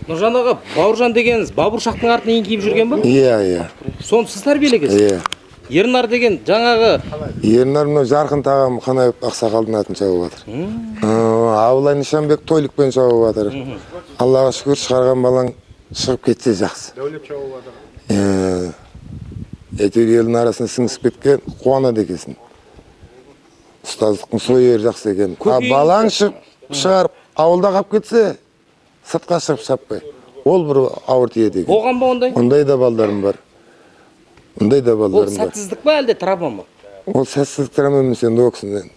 A: Нұржан аға, Бауыржан дегеніңіз бауыршақтың артына еңкейіп жүрген ба?
C: Иә.
A: Соны сіз тәрбиелегенсіз?
C: Иә.
A: Ернар деген жаңағы...
C: Ернар мына жарқын тағам Қанаев Ақсақалдың атын шауып жатыр. Абылай Нишанбек Тойлықпен шауып жатыр. Аллаға шүкір шығарған балаң шығып кетсе жақсы.
E: Дәулет шауып жатыр.
C: Әйтеуір елдің арасына сіңісіп кеткен қуанады екенсің. Ұстаздықтың сойері жақсы екен. Балаң шығарып ауылда қап кетсе, сыртқа шығып шаппай. Ол бір ауыр тиеді екен.
A: Болған ба ондай?
C: Ондай да балдарым бар.
A: Ол сәтсіздік па әлде травма ма?
C: Ол сәтсіздік травма емес енді өксін.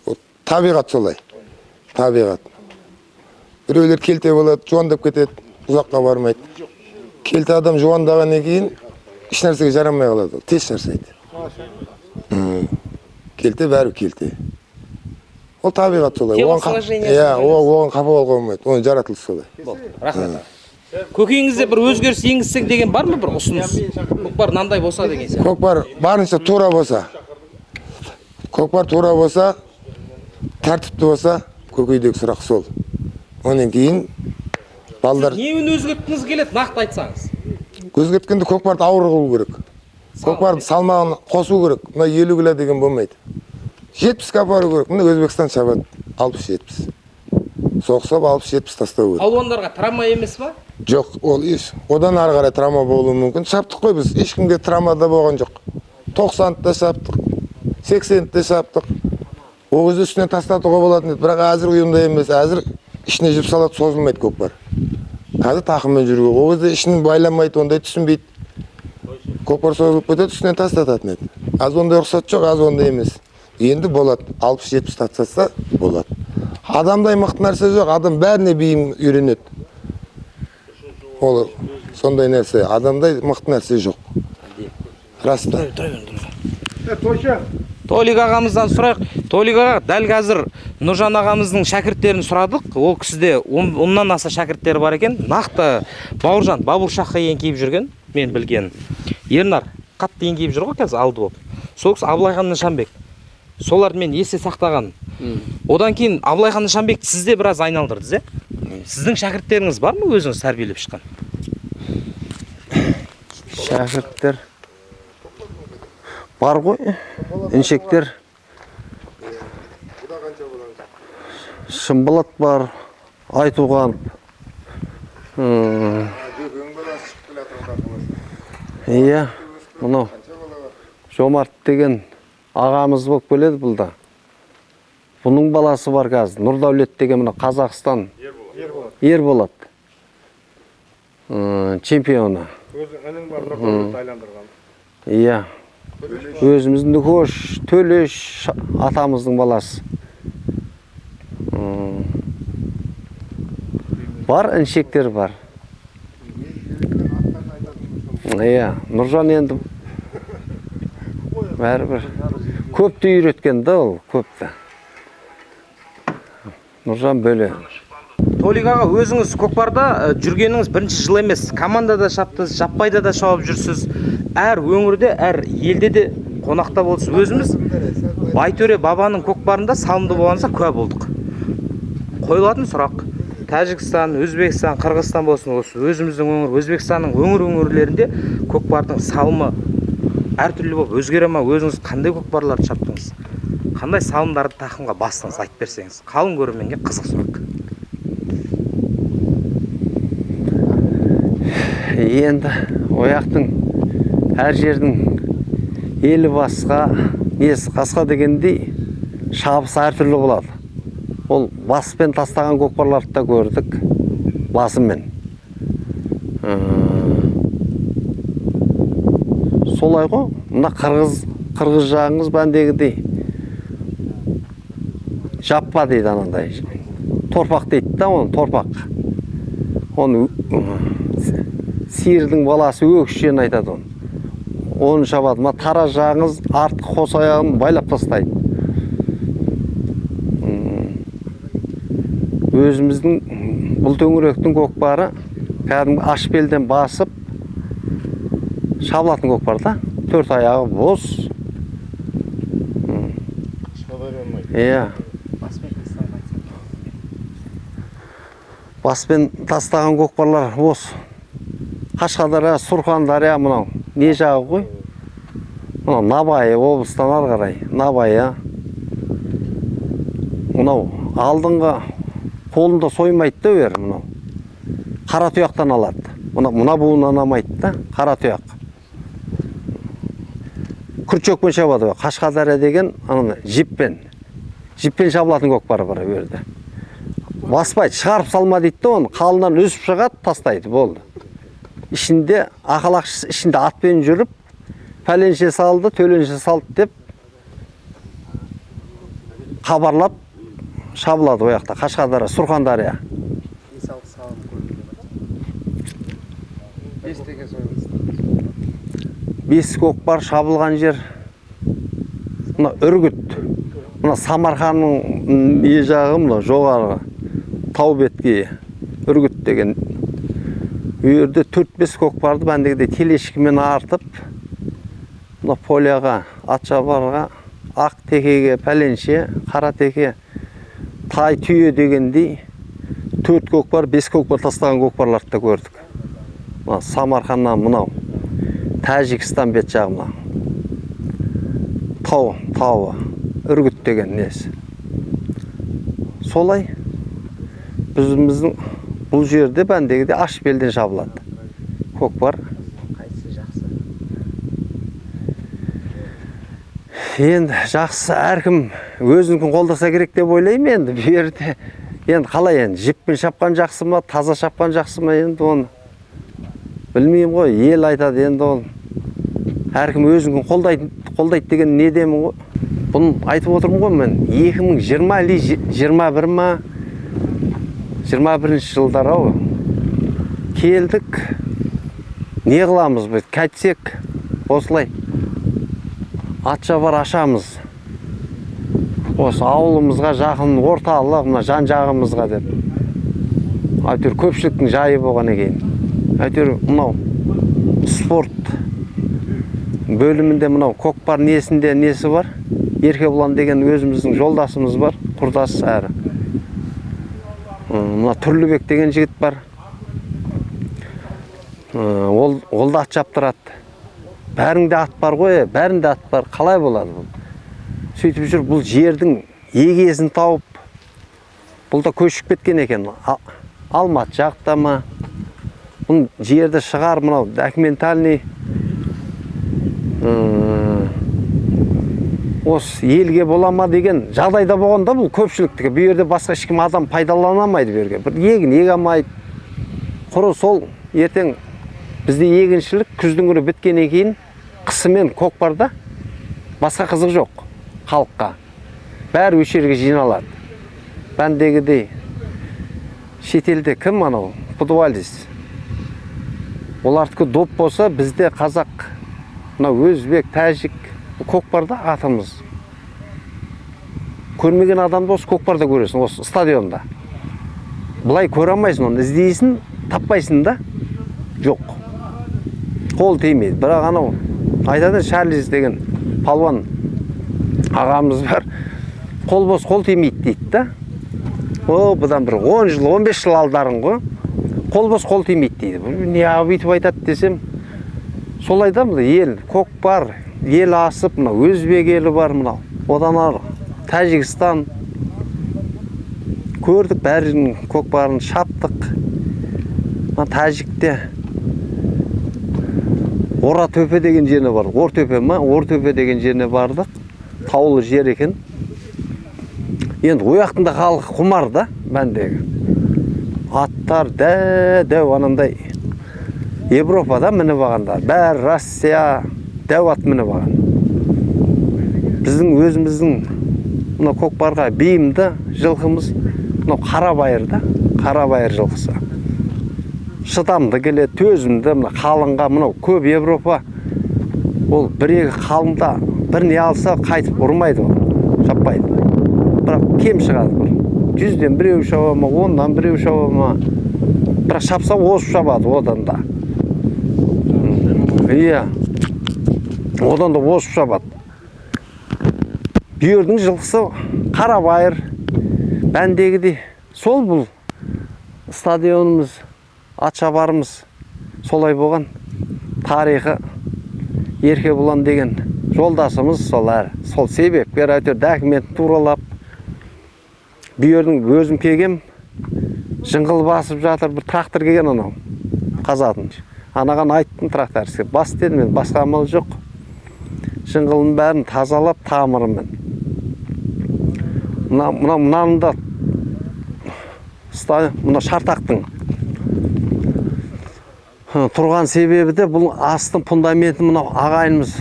C: Табиғат солай. Табиғат. Біреулер келте болады, жуандап кетеді, ұзаққа бармайды. Келте адам жуандағаннан кейін еш нәрсеге жарамай қалады. Тез шаршайды. Келте бәрі келте. Ол табиғат солай. Оған қапа болуға болмайды. Оның жаратылысы солай.
A: Рахмет. Көкейіңізде бір өзгеріс енгізсек деген бар ма бір ұсыныс? Көкпар мынандай болса деген сияқты.
C: Көкпар барынша тура болса. Көкпар тура болса, тәртіпті болса, көкейдегі сұрақ сол. Онан кейін балдар...
A: Нені өзгерткіңіз келеді, нақты айтсаңыз?
C: Өзгерткенде көкпарды ауыр қылу керек. Көкпарды салмағын қосу керек. Мына 50 кило деген болмайды. 70-ке апару керек. Мына Өзбекстан шабады 60-70. Соқсап 60-70 тастау керек.
A: Палуандарға травма емес па?
C: Жоқ, ол еш. Одан ары қарай травма болуы мүмкін. Шаптық қой біз. Ешкімге травмада болған жоқ. 90-да шаптық, 80-да шаптық. Ол кезде үстінен тастатуға болатын еді. Бірақ әзір ұйымда емес. Әзір ішіне жіп салады, созылмайды көкпар. Қазір тақыммен жүруге. Ол кезде ішін байламайды, ондай түсінбейді. Көкпар созылып кетеді, үстінен тастататын еді. Аз ондай рұқсат жоқ, аз ондай емес. Енді болады. 60-70 тастатса болады. Адамдай мықты нәрсе жоқ. Адам бәріне бейім үйренеді. Ол сондай нәрсе. Адамдай мықты нәрсе жоқ. Раста.
E: Тойшы,
A: Толик ағамыздан сұрайық. Толик аға, дәл қазір Нұржан ағамыздың шәкірттерін сұрадық. Ол кісіде 10-нан аса шәкірттері бар екен. Нақты Бауыржан бабуршаққа еңкейіп жүрген, мен білген. Ернар қатты еңкейіп жүр ғой қазір алды болып. Сол кісі Абылайхан Нышанбек. Соларды мен есте сақтаған. Одан кейін Абылайхан Нышанбекті сізде біраз айналдырдыңыз, Сіздің шәкірттеріңіз бар ма өзіңіз тәрбиелеп шыққан?
I: Шәкірттер бар ғой, іншектер. Шымбылат бар, Айтуғанов. Иә, мұнау Жомарт деген ағамыз болып келеді бұлда. Бұның баласы бар қазір, Нұрдәулет деген мұна Қазақстан Ерболат чемпионы.
E: Өзің бар, Нұрдәулетті айландырған.
I: Иә, өзіміздің көш, Төлеш атамыздың баласы. Бар, іншектер бар. Иә, Нұржан енді бәрібір көпті үйреткен да ол, көпті. Нұржан бөле.
A: Толик аға, өзіңіз көкпарда жүргеніңіз бірінші жыл емес. Командада шаптыңыз, жаппайда да шауып жүрсіз. Әр өңірде, әр елде де қонақта болсыз. Өзіміз Байтөре бабаның көкпарында салымды болғанса куә болдық. Қойылатын сұрақ. Тәжікстан, Өзбекстан, Қырғызстан болсын, осы өзіміздің өңір, Өзбекстанның өңірлерінде көкпардың салымы әртүрлі болып өзгере ма? Өзіңіз қандай көкпарларды шаптыңыз? Қандай салымдарды тақымға бастыңыз, айтып берсеңіз? Қалың көрерменге қызық сұрақ.
I: Енді ояқтың әр жердің елі басқа, несі қасқа дегендей шабысы әртүрлі болады. Ол баспен тастаған көкпарларды да көрдік, басымен. Солай ғой, мына қырғыз жағыңыз бәндегідей жаппа дейді анандай. Торпақ дейді да, оны торпақ. Оны сиырдың баласы өкшен айтады оны. Оны шабады. Ма тара жағыңыз артқы қос аяғын байлап тастайды. Өзіміздің бұл төңіректің көкпары кәдімгі аш белден басып шабылатын көкпар да. 4 аяғы бос. Иә. Баспен тастаған көкпарлар бос. Қашқадария, Сурхандария мынау не жағы ғой? Мынау Набайы облыстан ары қарай. Набайы. Мынау алдыңғы қолында соймайды да өр мынау. Қара тұяқтан алады. Мына буынан алмайды да, қара тұяқ. Күрчөкпен шабады. Қашқадария деген жіппен. Жіппен шабылатын көкпары бар өрді. Баспайды, шығарып салма дейді да оны. Қалынан өсіп шығады, тастайды, болды. Ішінде, ақалақшысы ішінде атпен жүріп, пәленше салды, төленше салды деп хабарлап шабылады ояқта. Қашқадария, Сурхандария. Бес көкпар шабылған жер. Мына Үргіт. Мына Самарқанның не жағы мына жоғарғы тау бетке Үргіт деген. Үйерде 4-5 көкпарды бәндегіде телешкімен артып, мына поляға, Атшабарға, ақ текеге, пәленше, қара теке, тай түйе дегендей 4 көкпар, 5 көкпар тастаған көкпарларды да көрдік. Самарқаннан мынау, Тәжікстан бет жағына, тауы, Үргіт деген несі. Солай, біздің бұл жерде бәндегіде аш белден шабылады. Көкпар. Енді жақсы әркім өзінікін қолдаса керек деп ойлаймын енді. Берді. Енді қалай енді жіппен шапқан жақсы ма, таза шапқан жақсы ма енді оны. Білмеймін ғой, ел айтады енді ол. Әркім өзінікін қолдайды деген не демін ғой. Бұны айтып отырмын ғой мен 2020 или 21 ма 21 жылдар ау келдік, не қыламыз біз, кәтсек осылай Атшабар ашамыз, осы ауылымызға жақын орталық мына жан жағымызға деп әйтеуір көпшіліктің жайы болған екен. Әйтеуір мынау спорт бөлімінде мынау көкпар несінде несі бар. Еркебұлан деген өзіміздің жолдасымыз бар, құрдас әрі. Мына Түрлібек деген жігіт бар. Ол да ат шаптырады. Бәрінде ат бар ғой, бәрінде ат бар. Қалай болады бұл? Сөйтіп жүр, бұл жердің егесін тауып, бұл да көшіп кеткен екен. Алматы жақта ма? Бұл жерді шығар, мынау документальный осы елге бола ма деген жағдайда болғанда бұл көпшіліктігі. Бұл жерде басқа ешкім адам пайдаланамайды бұл жерге. Бір егін егамайды. Құры сол ертең бізде егіншілік күздің күні біткеннен кейін қысымен көкпарда басқа қызық жоқ халыққа. Бәрі өш жерге жиналады. Бәндегідей шетелде кім анау? Футболист. Олардікі доп болса, бізде қазақ, өзбек, тәжік көкпарда атымыз. Көрмеген адамды осы көкпарда көресің, осы стадионда. Бұлай көре алмайсың, оны іздейсің, таппайсың да, жоқ. Қол тимейді. Бірақ анау айтады, Шарлиз деген палуан ағамыз бар. Қол бос қол тимейді дейді да. Бұдан бір 10 жыл, 15 жыл алдарың ғой. Қол бос қол тимейді дейді. Не бүйтіп айтады десем, солай да ел көкпар, ел асып, өзбек елі бар мынау. Одан ары Тәжікстан көрдік, бәрінің көкпарын шаптық. Тәжікте Оратөпе деген жеріне бардық. Ортөпе ма? Ортөпе деген жеріне бардық. Таулы жер екен. Енді ояқтында халық құмар да, бәндегі. Аттар дәу анандай Европада мініп алғандар. Бәрі Россия дәу ат мініп алған. Біздің өзіміздің мына көкпарға бейімді жылқымыз мына Қарабайыр да, Қарабайыр жылқысы. Шыдамды келеді, төзімді, мына қалыңға, мынау көп Европа. Ол бір-екі қалыңда бір не алса қайтып ұрмайды ол, шаппайды. Бірақ кем шығады. 100-ден біреу шаба ма, 10-дан біреу шаба ма. Бірақ шапса осып шабады одан да. Одан да осып шабады. Бүйірдің жылқысы Қарабайыр. Бәндегідей. Сол бұл стадионымыз, атшабарымыз солай болған. Тарихы Еркебұлан деген жолдасымыз сол себепкер әйтеуір документ туралап. Бүйірдің өзім келгем, жыңғыл басып жатыр, бір трактор келген анау, қазатын. Анаған айттым тракториске, бас деді, мен басқа амал жоқ. Жыңғылын бәрін тазалап, тамырымен. Мынанында мына шартақтың тұрған себебі де бұл астың фундаменті мынау ағайынымыз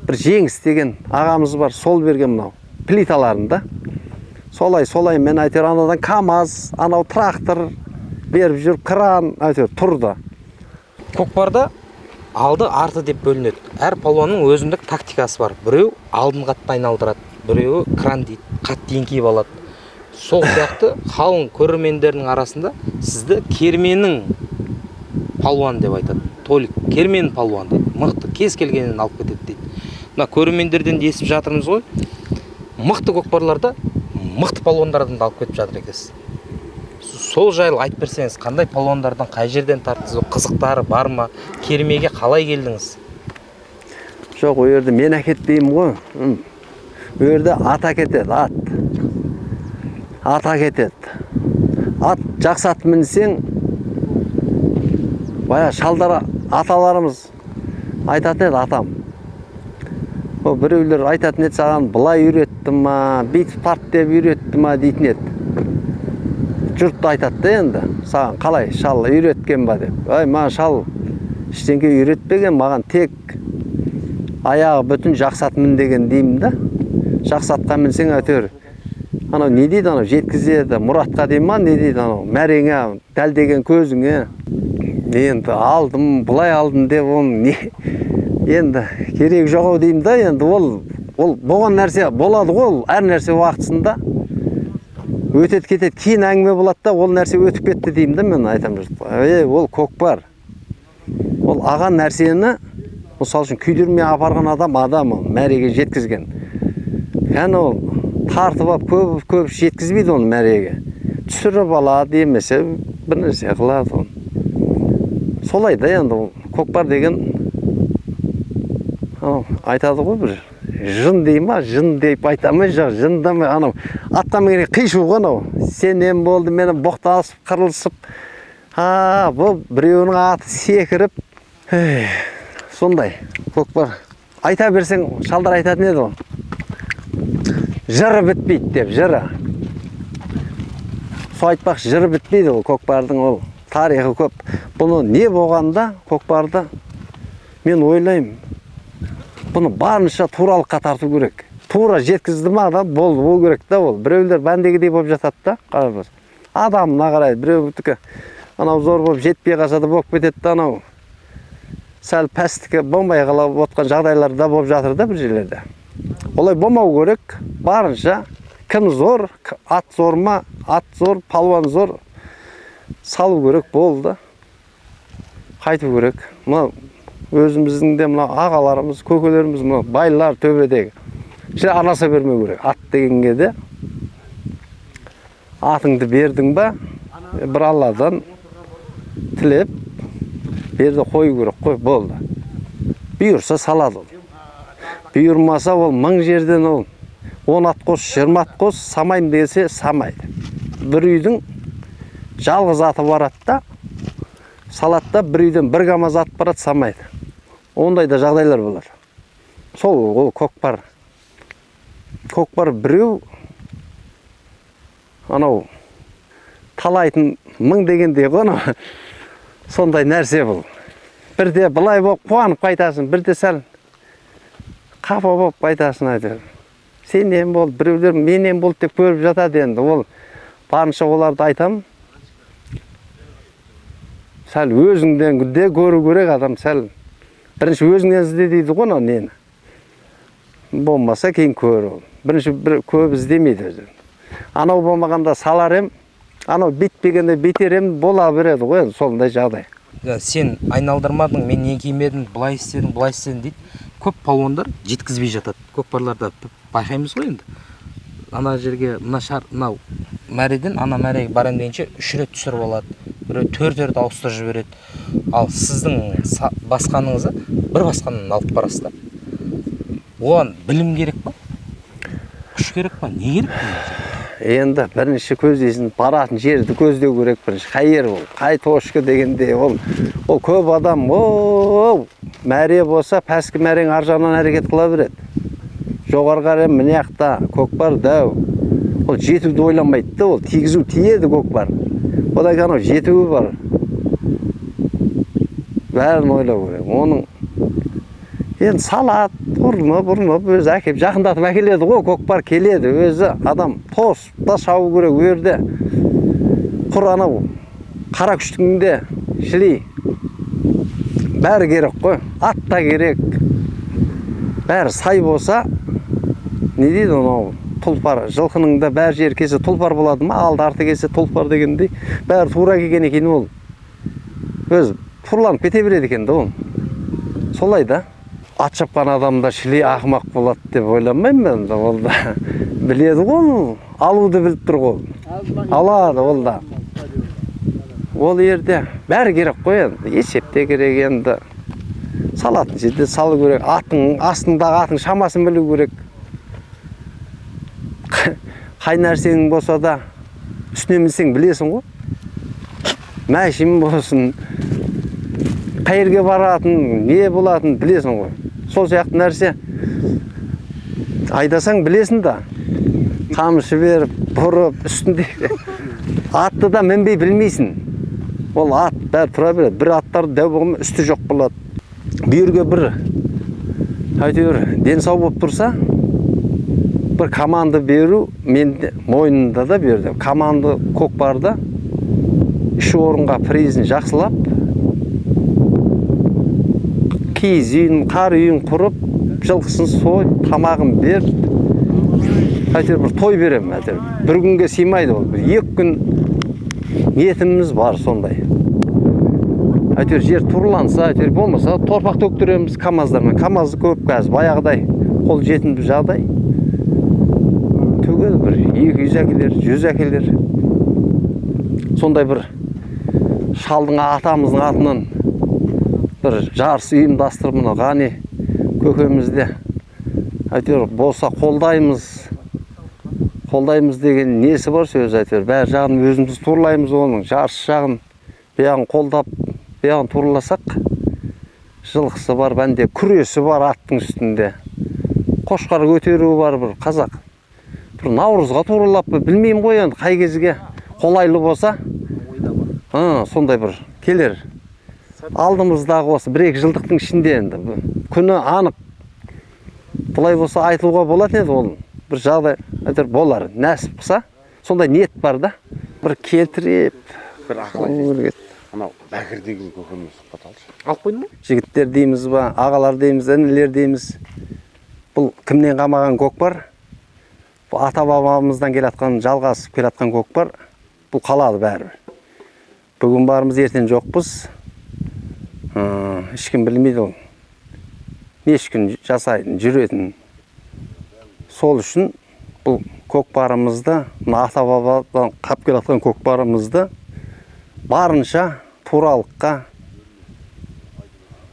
I: бір жеңіс деген ағамыз бар, сол берген мынау плиталарында. Солай мен әйтеуір анадан КамАЗ, анау трактор беріп жүр, кран әйтеуір тұрды.
A: Көкпарда алды арты деп бөлінеді. Әр палуанның өзіндік тактикасы бар. Біреу алдын қатты айналдырады, біреуі кран дейді, қатты еңкейіп алады. Сол сияқты қалың көрермендердің арасында сізді керменің палуан деп айтады. Толик кермен палуан дейді. Мықты кез келгенін алып кетеді дейді. Мына көрермендерден де естіп жатырмыз ғой. Мықты көкпарларда мықты палуандардан да алып кетіп жатыр екенсіз. Сол жайлы айтып берсеңіз, қандай палуандардан қай жерден тарттыңыз, қызықтары бар ма? Кермеге қалай келдіңіз?
I: Жоқ, ол жерде мен әкетпеймін ғой. Ол жерде ат әкетеді, ат. Ат әкетеді. Ат жақсы ат мінсең, бая шалдара аталарымыз айтатын еді, атам. Біреулер айтатын еді, саған бұлай үйретті ма, бүйтіп тарт деп үйретті ма дейтін еді. Жұртты айтады енді, саған қалай шал үйреткен ба деп. Маған шал ештеңке үйретпеген, маған тек аяғы бүтін жақсы ат мін деген деймін да. Жақсы атқа мінсең әйтеуір. Анау не дейді, анау жеткізеді, мұратқа дейм ма, не дейді, анау мәреңе, дәлдеген көзіңе. Енді алдым, бұлай алдым деп оны енді керек жоқ деймін да, енді ол
S: ол болған нәрсе болады ғой, ол әр нәрсе уақытысында өтеді кетеді, кейін әңгіме болады да, ол нәрсе өтіп кетті деймін да, мен айтам жұртқа. Ол көкпар. Ол аған нәрсені, мысалы үшін күйдірмей апарған адам ол мәреге жеткізген. Яғни ол тартып алып көп жеткізбейді оны мәреге. Түсіріп алады емесе бір нәрсе қылады оны. Солай да енді ол көкпар деген айтады ғой бір жын дей ма, жын деп айтамай, жындамай, атқа мінген қишу ғой, сенен болды, мені боқтасып, қырылысып, бұл біреуінің аты секіріп, сондай көкпар. Айта берсең, шалдар айтатын еді ғой, жыры бітпейді деп, жыры. Со айтпақ, жыры бітпейді ол көкпардың, ол тарихы көп. Бұны не болғанда көкпарды мен ойлаймын, бұны барынша туралыққа тарту керек. Тура жеткізді ма адам болды болу керек та ол. Біреулер бәндегідей болып жатады да, қарабыз. Адамына қарайды, біреудікі анау зор болып жетпей қалса да болып кетеді да, анау сәл пәстікі болмай қалып отқан жағдайлар да болып жатыр да бір жерлерде. Олай болмау керек, барынша кім зор, ат зор ма, ат зор, палуан зор салу керек болды. Қайту керек. Өзіміздің де ағаларымыз, көкелеріміз, байлар төбедегі. Араласа бермеу керек. Ат дегенге де атыңды бердің ба, бір Алладан тілеп, берді қою керек қой, болды. Бұйырса салады ол. Бұйырмаса ол 1000 жерден ол 10 ат қос, 20 ат қос, самайым десе самайды. Бір үйдің жалғыз аты барады да, салады да, бір үйден бір камаз ат барады, самайды. Ондай да жағдайлар болар. Сол ол көкпар. Көкпар біреу анау талайтын 1000 дегенде ғой, сондай нәрсе бұл. Бірде былай болып қуанып қайтасың, бірде сәл қапа болып қайтасың айтыр. Сенен бол, біреулер менен бол деп көріп жатады енді. Ол барынша оларды айтам. Сәл өзіңден де көру керек адам, сәл бірінші өзіңнен ізде дейді ғой, нені. Болмаса кейін көр ол. Бірінші көп іздемейді өзі. Анау болмағанда салар ем, анау битпегенде битер ем, бола береді ғой, сондай жағдай.
A: Сен айналдырмадың, мен не кимедім, бұлай істедің дейді. Көп палуандар жеткізбей жатады. Көкпарларда байқаймыз ғой енді. Ана жерге, мынау мәреден, ана мәреге барам дейінше 3 рет түсіріп алады. Біреу 4 рет ауыстырып жібереді. Ал сіздің басқаныңызы бір басқанын алып барасыздар. Оған білім керек па? Күш керек па? Не керек па?
S: Енді бірінші көздейсің, баратын жерді көздеу керек бірінші. Қайыр ол, қай тошқы дегенде ол көп адам, мәре болса, пәскі мәрең аржағынан әрекет қыла береді. Жоғарғы әрем міне ақта, көкпар дәу. Ол жетуді ойламайды, ол тигізу тиеді көкпар. Одан кейін жетуі бар. Бәрін ойлау керек. Оның енді салат, бұрынып өзі әкеп жақындатып әкеледі ғой, көкпар келеді, өзі адам тос да шауы керек өрде. Құр анау қара күштігінде шілей. Бәрі керек қой, ат та керек. Бәрі сай болса, не дейді оны, тұлпар, жылқының да бәр жер кесе тұлпар болады ма, алды арты кесе тұлпар дегендей, бәрі тура келген екен ол. Өз тұрланып кете береді екен ол. Солай да. Ат шапқан адамда шілей ақымақ болады деп ойламаймын мен. Ол да біледі ғой, алуды біліп тұр ғой. Алады ол да. Ол ерде бәрі керек қой енді, есепте керек енді. Салатын жерде салу керек, аттың астындағы аттың шамасын білу керек. Қай нәрсенің болса да үстіне мінсең білесің ғой. Мәшін болсын, қай жерге баратын, не болатын білесің ғой. Сол сияқты нәрсе айдасаң білесің да. Қамшы беріп, бұрып, үстінде атты да мінбей білмейсің. Ол ат бәрі тұра береді. Бір аттар дәу болғанмен үсті жоқ болады. Бүйірге бір әйтеуір денсау болып тұрса, бір команда беру мен мойнында да берді. Команда көкпарда 3 орынға призін жақсылап, киіз үйін, қар үйін құрып, жылқысын сой, тамағын бер. Әйтеуір бір той берем, әйтеуір. Бір күнге сыймайды ол. 2 күн ниетіміз бар сондай. Әйтеуір жер турланса, әйтеуір болмаса торпақ төктіреміз КАМАЗдармен. КАМАЗды көп қазір баяғыдай қол жетімді жағдай. Төгеді бір 200 әкелер, 100 әкелер. Сондай бір шалдың атамыздың атынан бір жарыс ұйымдастырып мына Ғани көкемізде әйтеуір болса қолдаймыз деген несі бар сөз әйтеуір. Бәр жағын өзіміз турлаймыз оның, жарыс жағын бияғын қолдап, бияғын турласақ, жылқысы бар, бәнде күресі бар аттың үстінде. Қошқар көтеруі бар бір қазақ. Бір наурызға турлап, білмеймін ғой енді қай кезге қолайлы болса, сондай бір келер. Алдымыздағы осы 1-2 жылдықтың ішінде енді күні анық. Бұлай болса айтылуға болады еді ол. Бір жағдай әйтеуір болар. Нәсіп қылса, сондай ниет бар да. Бір келтіріп,
T: бір ақыл айтайын. Анау Бәкір деген көкеміз сұхбат алшы.
S: Алып қойдың ба? Жігіттер дейміз ба, ағалар дейміз, інілер дейміз. Бұл кімнен қамаған көкпар? Бұл ата-бабамыздан келатқан, жалғасып келатқан көкпар. Бұл қалады бәрі. Бүгін барымыз, ертең жоқпыз. Ешкім білмейді ол. Нешкін жасайтын, жүретін. Сол үшін бұл көкпарымызды, ата-бабадан қап келатқан көкпарымызды барынша туралыққа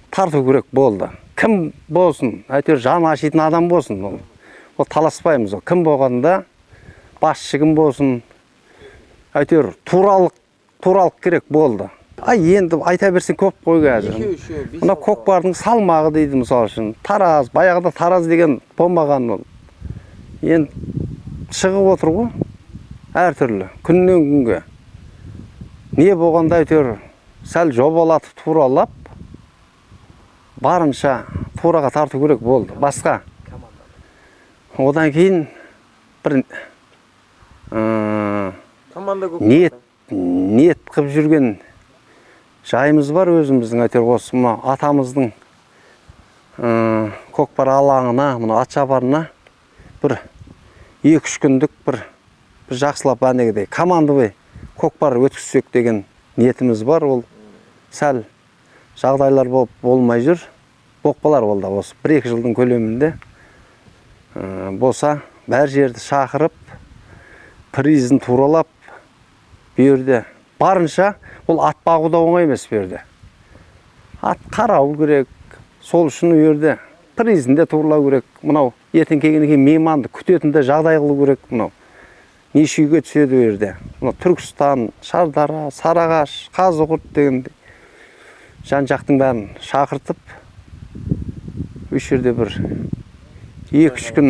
S: тарту керек болды. Кім болсын, әйтеуір жаны ашитын адам болсын. Ол таласпаймыз. Кім болғанда басшы кім болсын, әйтеуір туралық керек болды. Енді айта берсең көп қой қазір. Мына көкпардың салмағы дейді мысалы үшін. Тараз, баяғыда Тараз деген болмаған ол. Енді шығып отыр ғой, әртүрлі, күннен күнге. Не болғанда әйтеуір сәл жобалатып, туралап, барынша тураға тарту керек болды. Басқа. Одан кейін бір ниет қып жүрген жайымыз бар өзіміздің, әйтеуір осы атамыздың көкпар алаңына, Атшабарына бір 2-3 күндік бір жақсылап әнегідей командовый көкпар өткізсек деген ниетіміз бар. Ол сәл жағдайлар болмай жүр. Боқпалар ол да осы 1-2 жылдың көлемінде болса, бәр жерді шақырып, призін туралап, берді. Барынша ол ат бағуда оңай емес берді. Ат қарау керек, сол үшін өрді. Призінде турлау керек. Мынау ертең келгеннен кейін мейманды күтетінде жағдай қылу керек. Мынау неше үйге түседі өрді. Мынау Түркістан, Шардара, Сарағаш, Қазығұрт дегенде жан-жақтың бәрін шақыртып, үш жерде бір 2-3 күн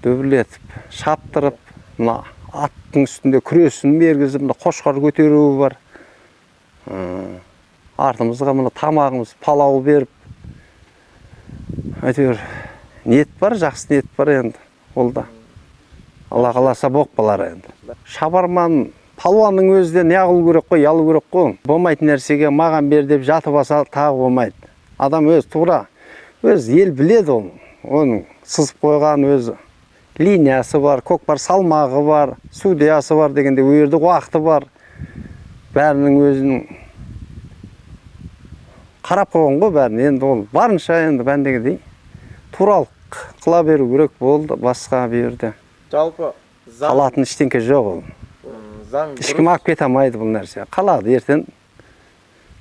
S: дөбірлетіп, шаптырып, мына аттың үстінде күресін бергізіп, мына қошқар көтеруі бар. Артымызға мына тамағымыз, палау беріп, әйтеуір ниет бар, жақсы ниет бар енді. Ол да Алла қаласа боқпалар енді. Шабарман палуанның өзі де не қылу керек қой, алу керек қой. Болмайтын нәрсеге маған бер деп жатып алса тағы болмайды. Адам өз тура, өз ел біледі ол. Оның сызып қойған өзі линиясы бар, көкпар салмағы бар, судьясы бар дегенде өрді уақыты бар. Бәрінің өзінің қарап қойған ғой бәрін. Енді ол барынша енді бәндегідей туралық қыла беру керек болды, басқа берді.
T: Жалпы
S: қалатын ештеңке жоқ ол. Ешкім алып кете алмайды бұл нәрсе. Қалады ертең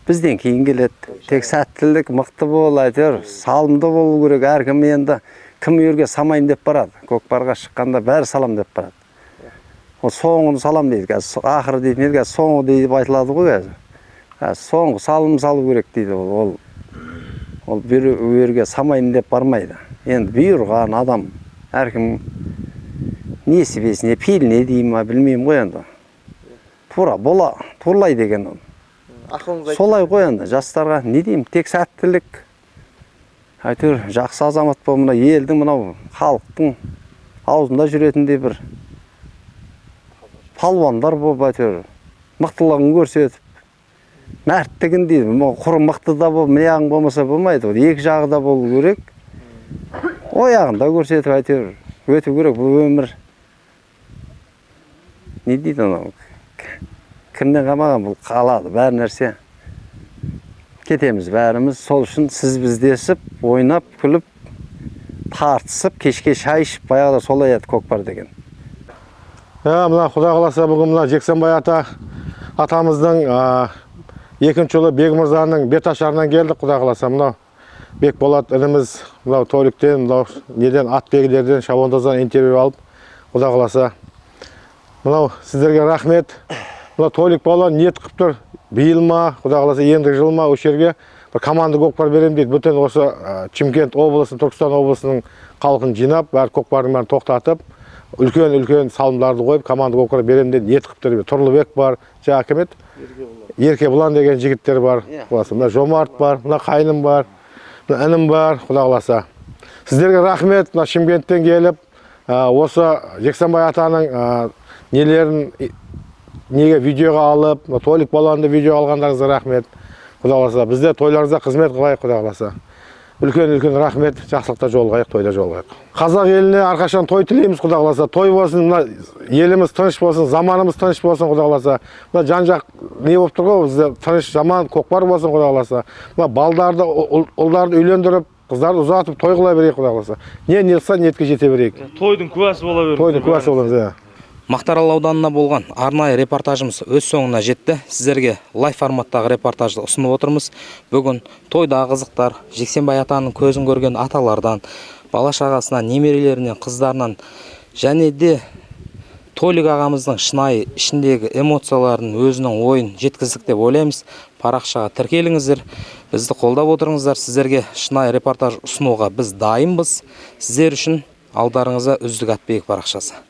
S: бізден кейін келеді. Тек сәттілік мықты бол, әйтеуір салымды болу керек. Әркім енді кім өрге самайын деп барады. Көкпарға шыққанда бәрі салам деп барады. Ол соңын салам дейді. Ақыры дейді, соңы дейді айтылады ғой қазір. Соңғы салым салу керек дейді ол. Ол бір өрге самайын деп бармайды. Енді бұйырған адам әркім несібесіне, пейіліне дейм, білмеймін ғой енді. Турлай деген ол. Солай ғой енді, жастарға не дейм, тек сәттілік. Әйтеуір жақсы азамат бол, мына елдің, мынау халықтың аузында жүретіндей бір палуандар бол, әйтеуір мықтылығын көрсетіп, мәрттігін дейді, құры мықты да бол, мияғың болмаса болмайды. Екі жағы да болу керек. ояғында көрсетіп әйтеуір өту керек. Бұл өмір не дейді анау, кімнен қалмаған, бұл қалады бәр нәрсе. Кетеміз бәріміз, сол үшін сіз біздесіп, ойнап, күліп, тартысып, кешке шай ішіп, баяғыда солай еді көкпар деген.
E: Мына Құда қаласа бүгін мына Жексенбай атамыздың екінші ұлы Бекмырзаның беташарынан келдік. Құда қаласа мынау Бекболат ініміз мынау Толиктен, мынау неден ат бегілерден шабандоздан интервью алып, Құда қаласа мынау сіздерге рахмет. Мынау Толик балуан ниет қып тұр. Биыл ма, Құда қаласа ендігі жыл ма осы жерге бір команда көкпар берем дейді. Бүтін осы Чимкент облысының, Түркістан облысының халқын жинап, бәрі көкпардың бәрін тоқтатып, үлкен салымдарды қойып, команда көкпар берем дейді. Ниет қып тұр. Тұрлыбек бар, жаңа кім еді? Еркебұлан деген жігіттер бар. Мына Жомарт бар, мына қайным бар, мына інім бар, Құда қаласа. Сіздерге рахмет, мына Шымкенттен келіп, осы Жексенбай атаның нелерін неге видеоға алып, Толик балуанды видео алғандарыңызға рахмет. Құда қаласа, бізде тойларыңызда қызмет қылайық, Құда қаласа. Үлкен рахмет, жақсылықта жолығайық, тойда жолығайық. Қазақ еліне әрқашан той тілейміз, Құда қаласа. Той болсын, мына еліміз тыныш болсын, заманымыз тыныш болсын, Құда қаласа. Мына жан-жақ не болып тұр ғой, бізде тыныш жаман көкпар болсын, Құда қаласа. Мына балдарды, ұлдарды үйлендіріп, қыздарды ұзатып, той қыла берейік, Құда қаласа. Не қылса, ниетке жете берейік.
U: Тойдың куәсі бола берейік.
E: Тойдың куәсі боламыз.
A: Мақтаарал ауданына болған арнайы репортажымыз өз соңына жетті. Сіздерге лайв форматтағы репортажды ұсынып отырмыз. Бүгін тойдағы қызықтар, Жексенбай атаның көзін көрген аталардан, бала шағасынан, немерелерінен, қыздарынан және де Толик ағамыздың шынайы ішіндегі эмоцияларын, өзінің ойын жеткіздік деп ойлаймыз. Парақшаға тіркеліңіздер, бізді қолдап отырыңыздар. Сіздерге шынайы репортаж ұсынуға біз дайынбыз. Сіздер үшін алдарыңызда үздік атбек парақшасы.